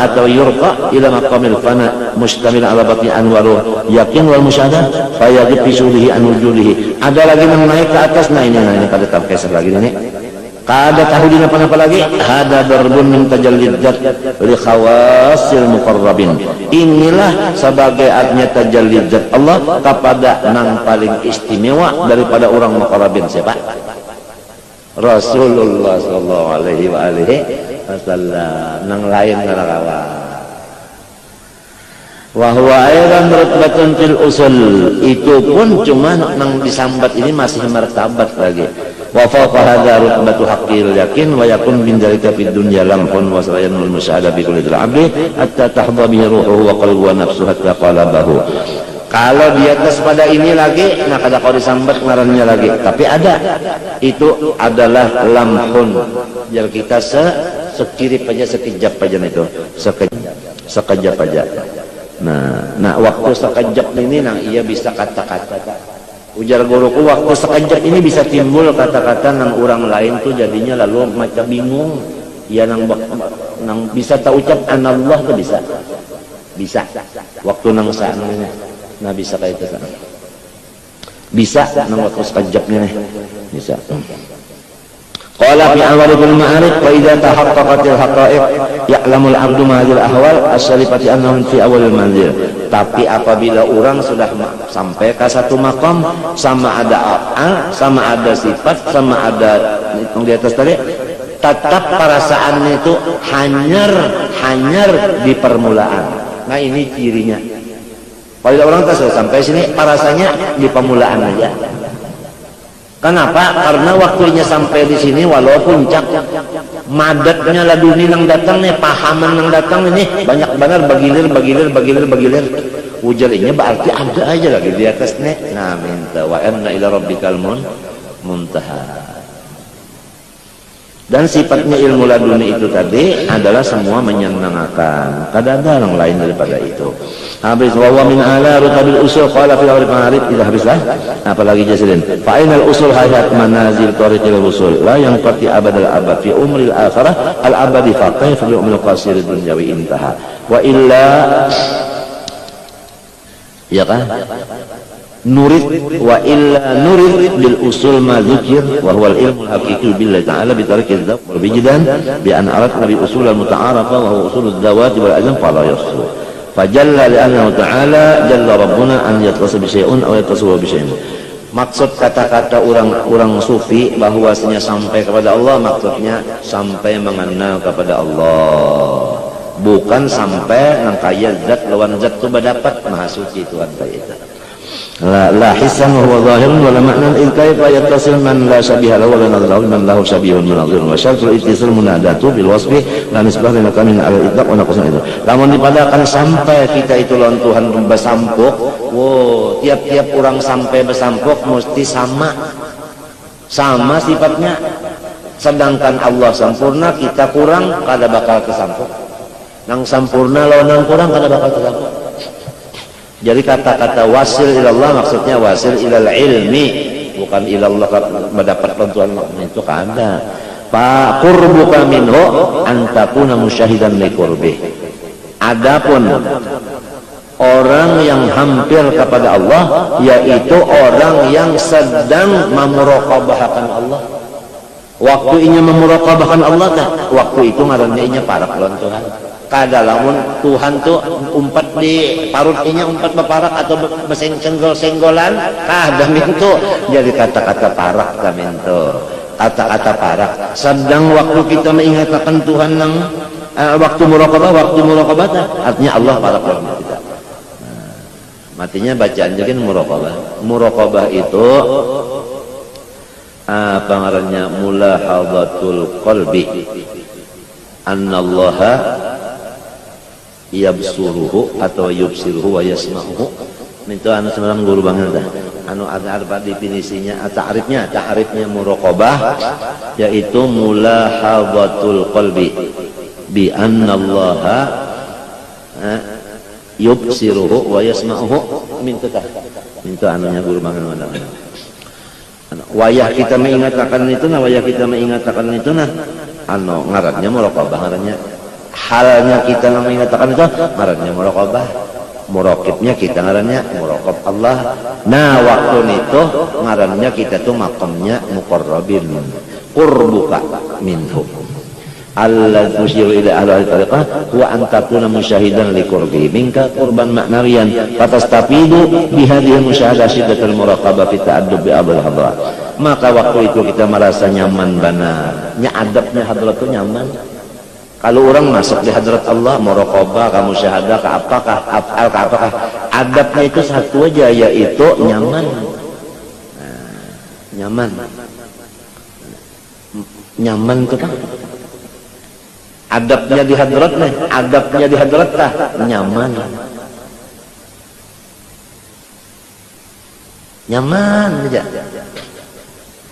atau yurqa ila maqamil fana mustamil ala batni anwaru yakin wal musyahadah fa yajib fi sulihi an wujudihi. Ada lagi yang naik ke atas. Nah ini pada tafsir lagi ini. Kada tahu di apa lagi? Hada darbun min tajallid dzat li khawasil muqarrabin. Inilah sebagai artinya tajallid dzat Allah kepada nang paling istimewa daripada orang muqarrabin. Siapa? Rasulullah sallallahu alaihi wasallam. Nang lain ngarakawa. Wa huwa aidan rutbatun fil usul. Itu pun cuma nang disambat ini masih martabat lagi. Wa fawqa hadza rutbatu haqqil yakin wa yakun min dzalika fid dunya lamhun wa sayanul musyahada bi kulli abdi hatta tahdha bihi ruhuhu wa qalbuhu wa nafsuhu hatta qalabahu. Kalau di atas pada ini lagi, nah kada kau disambat ngarannya lagi, tapi ada. Itu adalah lamhun. Jadi kita sekirip aja, sekejap aja itu, sekejap aja. Nah waktu sekejap ini nah ia bisa kata-kata. Ujar guruku waktu sekejap ini bisa timbul kata-kata nang orang lain tuh jadinya lalu macam bingung. Ya nang bisa tak ucap anallah tuh bisa. Waktu nang saannya, nah bisa kayak itu kan. Bisa nang waktu sekejapnya nih bisa. Qala fi awalil ma'arif wa idza tahaqqaqatil haqa'iq ya'lamul 'abdu ma hadhil ahwal as-salifati annahum fi awalil manzil. Tapi apabila orang sudah sampai ke satu makam, sama ada af'al, sama ada sifat, sama ada yang di atas tadi, tetap perasaannya itu hanyar di permulaan. Nah ini cirinya. Kalau orang sudah sampai sini, perasaannya di permulaan aja. Kenapa? Karena waktunya sampai di sini walaupun puncak madatnya laduni nang datang nih, pahaman nang datang ini banyak benar bagilir. Ujarnya berarti ada aja lagi di atas nih. Nah minta wa anna ila rabbikal muntaha. Dan sifatnya ilmu laduni itu tadi adalah semua menyenangkan. Kada ada yang lain daripada itu. Habis wa min ala rutabil usul qala fil ma'arif idza habislah. Apalagi jasilin. Fa ainal usul hayat manazil tariqil usul la yang qati abadal abad fi umril akhirah al abadi fa kayfa fi umril qasir dunyawi intaha. Wa illa ya kan? Nurid wa illa nurid bil usul ma dzikir wa huwa al ilmu haqiqi billahi ta'ala bi tariqi dzab wal bijdan bi an aradna bi usul al muta'arafa wa huwa usul ad-dawat wal azam fala yasu fajalla li anna ta'ala jalla rabbuna an yattasa bi syai'un aw yattasu bi syai'in. Maksud kata-kata orang sufi bahwasanya sampai kepada Allah, maksudnya sampai mengenal kepada Allah, bukan sampai nang kaya zat lawan zat tu berdapat maha suci Tuhan itu. La hisan wa huwa zahirun wa la ma'nan in kaifa yattasil man la syabiha lahu wa la nadharu man lahu syabihun munadhirun wa syartul ittisil munadatu bil wasfi la nisbah lana kamin ala idaq wa naqsan itu. Lamun dipadakan sampai kita itu lawan Tuhan besampuk, tiap-tiap orang sampai besampuk mesti sama sifatnya. Sedangkan Allah sempurna, kita kurang, kada bakal kesampuk. Nang sempurna lawan nang kurang kada bakal kesampuk. Jadi kata-kata wasil ilallah maksudnya wasil ilal ilmi, bukan ilallah mendapat bantuan itu kada. Fa qurbuka minhu antakuna musyahidan li qurbih. Adapun orang yang hampir kepada Allah yaitu orang yang sedang memuraqabahkan Allah. Waktu inya memuraqabahkan Allah tah, waktu itu ngaranna inya parak lawan Tuhan. Kada lamun Tuhan tuh umpat di parut inya umpat beparak atau senggol-senggolan, kada mintu jadi kata-kata parak ka mintu. Kata-kata parak. Sedang waktu kita mengingatkan Tuhan nang waktu muraqabah artinya Allah parak lawan kita. Matinya bacaan jadi muraqabah. Muraqabah itu apa ngarannya mulahadzatul qalbi annallaha yabsuruhu atau yubsiruhu wa yasma'uhu. Itu anu semalam guru banget dah. Anu ada definisinya, ta'rifnya muraqabah yaitu mulahadzatul qalbi bi annallaha yubsiruhu wa yasma'uhu. Minta anunya guru banget mana. Wayah kita mengingatkan itu nah, anu ngarannya muraqabah, ngarannya halnya kita mengingatkan itu ngarannya muraqabah, muraqibnya kita ngarannya muraqab Allah. Nah waktu itu ngarannya kita tuh makamnya muqarrabin, qurbuka minhu alladzi yushiru ila ahli tariqah wa an takuna musyahidan li qurbi minka qurban ma'nawiyan fatastafidu bi hadhihi musyahadah syiddatul muraqabah fi ta'addub bi abul hadrat. Maka waktu itu kita merasa nyaman benar, adabnya hadrat itu nyaman. Kalau orang masuk di hadrat Allah muraqabah kamu syahadah ke apakah afal ke apakah adabnya itu satu aja yaitu nyaman. Nyaman itu kan adabnya di hadrat nih, adabnya di hadrat tah nyaman aja.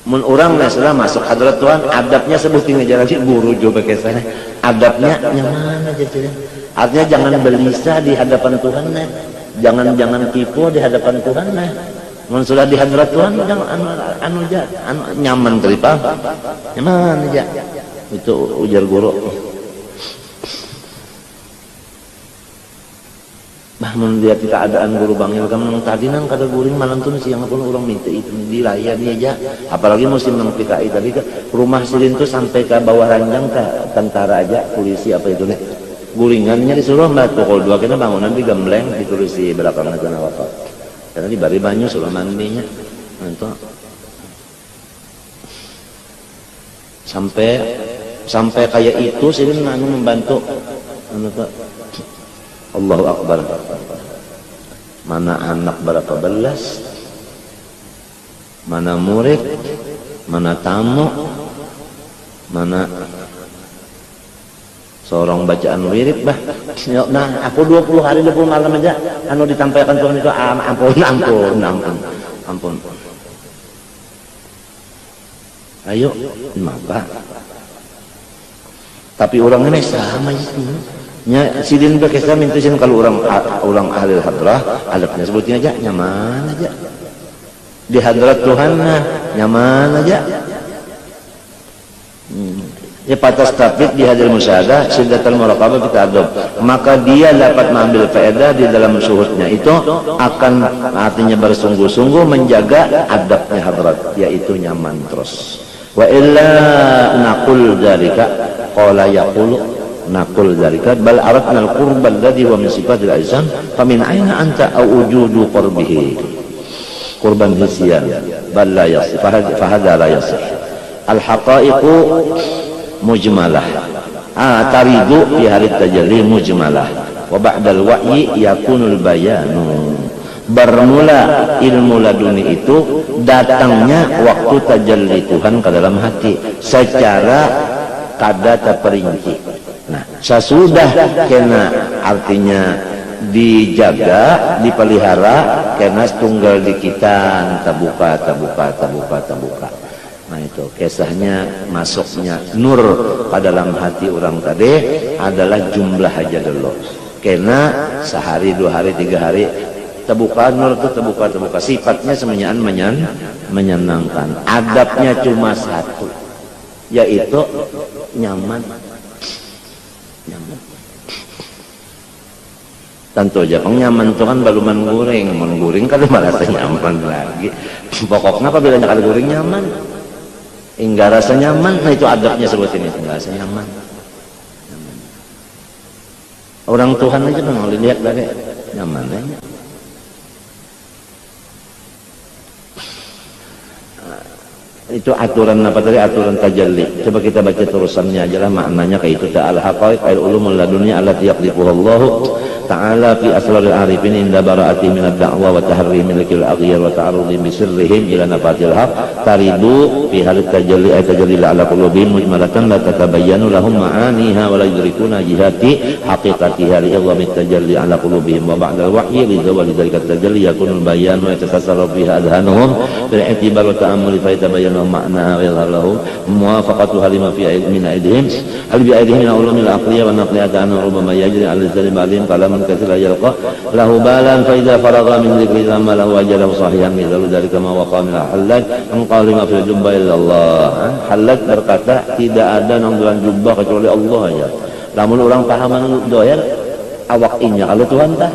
Mun orang setelah masuk hadrat Tuhan adabnya sebutin aja lagi guru coba kesana adabnya nyaman aja sih. Artinya jangan belisah di hadapan Tuhan nih, jangan tipu di hadapan Tuhan nih. Mun sudah di hadrat Tuhan jangan anu nyaman teripah nyaman aja. Itu ujar guru. Bah melihat keadaan guru bangil kamu tadi nang kada guring malam tuh siang pun orang minta itu dilayani aja. Apalagi musim nang PKI tadi ke rumah silin tuh sampai ke bawah ranjang ke tentara aja polisi apa itu nih. Guringannya disuruh mbak pukul 2 kena bangunan digembleng ditulis di belakang kena wafat. Karena di bari banyu suruh mandinya. Itu sampai kayak itu silin anu membantu anu Pak. Allahu Akbar. Mana anak berapa belas, mana murid, mana tamu, mana seorang bacaan wirid bah. Nah aku 20 hari 20 malam aja anu ditampilkan Tuhan itu ampun. Ayo maka tapi orang ini sama itu nya sidin berkisah minta sih kalau orang ahli hadrah adabnya sebutnya aja nyaman aja di hadrat Tuhan nyaman aja ya patas tapit di hadir musyahadah syiddatul muraqabah kita adab maka dia dapat mengambil faedah di dalam syuhudnya itu akan artinya bersungguh-sungguh menjaga adabnya hadrat yaitu nyaman terus wa illa naqul dzalika qala yaqulu naqul dzalika bal aradna al-qurba alladhi huwa min sifatil ihsan famin aina anta aw wujudu qurbihi qurban hisyan bal la yasih fa hadha la yasih al-haqa'iqu mujmalah taridu fi halit tajalli mujmalah wa ba'dal wa'yi yakunul bayanu. Bermula ilmu laduni itu datangnya waktu tajalli Tuhan ke dalam hati secara kada terperinci. Nah, sesudah kena artinya dijaga, dipelihara, kena tunggal di kita terbuka. Nah itu kisahnya masuknya nur pada dalam hati orang tadi adalah jumlah aja dulu. Kena sehari, 2 hari, 3 hari Terbuka nur itu terbuka. Sifatnya semuanya menyenangkan. Adabnya cuma satu, yaitu nyaman. Tentu aja nyaman itu kan baru menguring kan merasa nyaman lagi. Pokoknya apabila ada guring nyaman, hingga rasa nyaman, nah itu adabnya sebut ini, hingga rasa nyaman. Orang Tuhan aja mau lihat lagi nyaman aja. Itu aturan apa tadi, aturan tajalli. Coba kita baca terusannya aja lah, maknanya kayak itu. Ta'al haqaiq al ulumul ladunya allati yaqdifuha Allah ta'ala fi asraril arifin inda bara'ati min ad-da'wa wa tahri milikil aghyar wa ta'arudi bi sirrihim ila nafatil haq taridu fi halit tajalli ay tajalli ala qulubihim mujmalatan la tatabayyanu lahum ma'aniha wa la yudrikuna jihati haqiqatiha li idhamit tajalli ala qulubihim wa ba'da al-wahyi li zawali dhalika tajalli yakunu al-bayan wa yatasarrafu fiha adhanuhum bil i'tibar wa ta'ammuli fa yatabayyanu makna wa yadhhar lahum muwafaqatuha lima fi min aydihim hal bi aydihim min ulumil aqliyah wa naqliyah anna rubbama yajri ala zalim alim kalaman katsira yalqa lahu balan fa idza faragha min dhikri lamma lahu ajalahu sahihan mithlu dzalika ma waqa min halal an qala ma fil jubba illa Allah. Halal berkata tidak ada nang dalam jubah kecuali Allah aja. Lamun orang pahaman doyan awaknya kalau Tuhan tah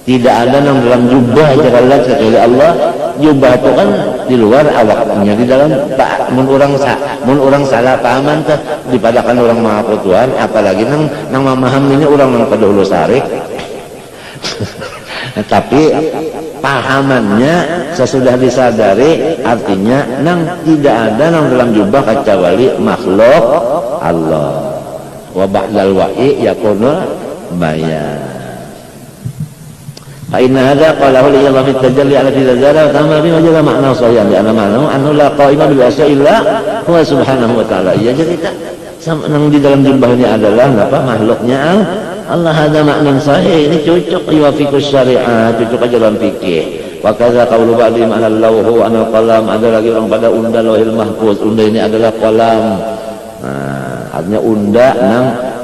tidak ada nang dalam jubah aja kecuali Allah. Jubah itu kan di luar, awaknya di dalam. Mun orang salah pahaman teh dipadakan orang maha Tuhan, apalagi nang memaham ini orang nang kedahulu sarik. Tapi pahamannya sesudah disadari, artinya nang tidak ada nang dalam jubah kecuali makhluk Allah. Wa ba'dal wa'i yakunu bayan. فإن هذا قاله لإعظم التجلي على في الزالة وتأمل به وجد معناه صحيحا لأن معناه أنه لا قائم بأشياء إلا هو سبحانه وتعالى. Ya jadi yang di dalam jubah ini adalah apa, makhluknya Allah. Ada makna sahih, ini cocok yuafiqus syariat, cocok aja dalam fikih. Wa kadza qaulu ba'dihim ala al-lawhu an al-qalam, ada lagi orang pada unda lauhil mahfuz. Unda ini adalah qalam. Artinya unda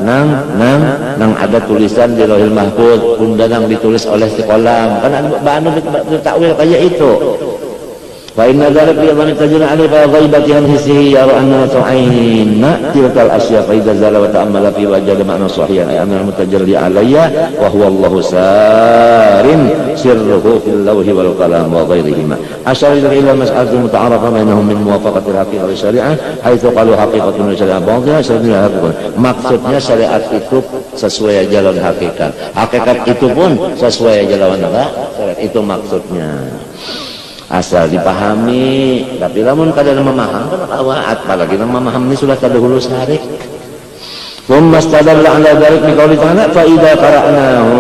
nang ada tulisan di lauhil mahfuz, unda nang ditulis oleh si qalam. Kan ada bahan takwil kayak itu. Fa inna dzalika yadhanu tajalla alaihi fa ghaibatihan hisihi yara anna tu'ayna tilkal asya fa idza zala wa ta'ammala fi wajada ma'na sahihan ay anna mutajalli alayya wa huwa Allahu sarin sirruhu fil lawhi wal qalam wa ghairihima. Asyara ila mas'alatul muta'arafa bainahum min muwafaqati al-haqiqah wa syari'ah haitsu qalu haqiqatun syari'ah ba'dha syari'ah haqiqah. Maksudnya syariat itu sesuai jalan hakikat. Hakikat itu pun sesuai jalan syariat. Itu maksudnya. Asal dipahami, tapi lamun kadang memaham kan awat, apalagi memaham ini sudah terdahulu sarik. Thumma istadalla ala dzalik bi qouli ta'ala fa idza qara'nahu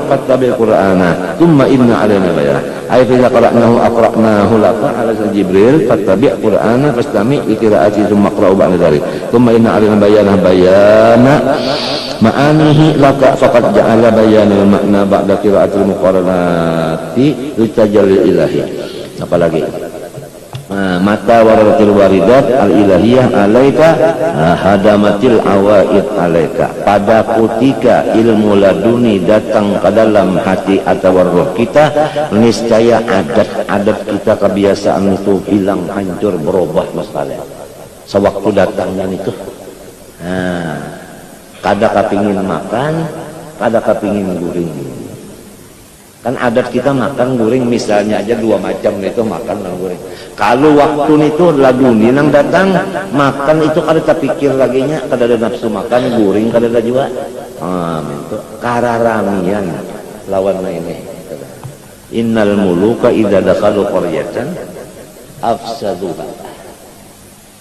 fattabi' qur'ana thumma inna 'alaina bayan. Ay fa idza aqra'nahu laka 'ala Jibril fattabi' qur'ana fastami' li qira'ati thumma qra'u ba'da dzalik. Thumma inna 'alaina bayana ma'anihi laka faqad ja'ala bayanal makna ba'da qira'atil muqarranati litajalli ilahi. Apalagi mata waradatil waridat al-ilahiyah alaika hadamatil awaid alaika. Pada ketika ilmu laduni datang ke dalam hati atau roh kita, niscaya adat kita, kebiasaan itu hilang, hancur, berubah masalah sewaktu datangnya itu. Kada kepingin makan, kada kepingin guring. Kan adat kita makan guring misalnya aja 2 macam itu makan dan guring. Kalau waktu itu laduni nang datang makan itu kada terpikir lagi nya, kada ada nafsu makan, guring kada ada juga. Itu kararamian lawan ini. Innal muluka idza dakhalu qaryatan afsaduha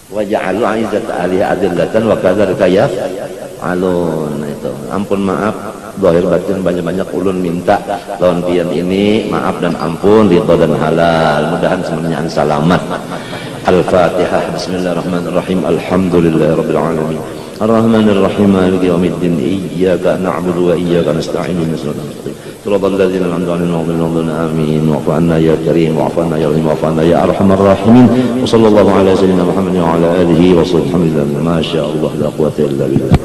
wa ja'alu 'izzata ahliha adillatan wa kadzalika yaf'alun. Itu ampun maaf zahir batin, banyak-banyak ulun minta lawan pian ini maaf dan ampun, ridho dan halal, mudahan semuanya selamat. Al-Fatihah. Bismillahirrahmanirrahim. Alhamdulillahirabbil alamin. Arrahmanir rahim. Maliki yaumiddin. Iyyaka na'budu wa iyyaka nasta'in. Shiratal ladzina an'amta 'alaihim. Amin. Wa'fu 'anna ya karim, wa'fu 'anna ya rahim, wa'fu 'anna ya arhamar rahimin. Wa sallallahu ala sayyidina Muhammadin wa ala alihi wa sahbihi. Ma syaa Allah la quwwata illa billah.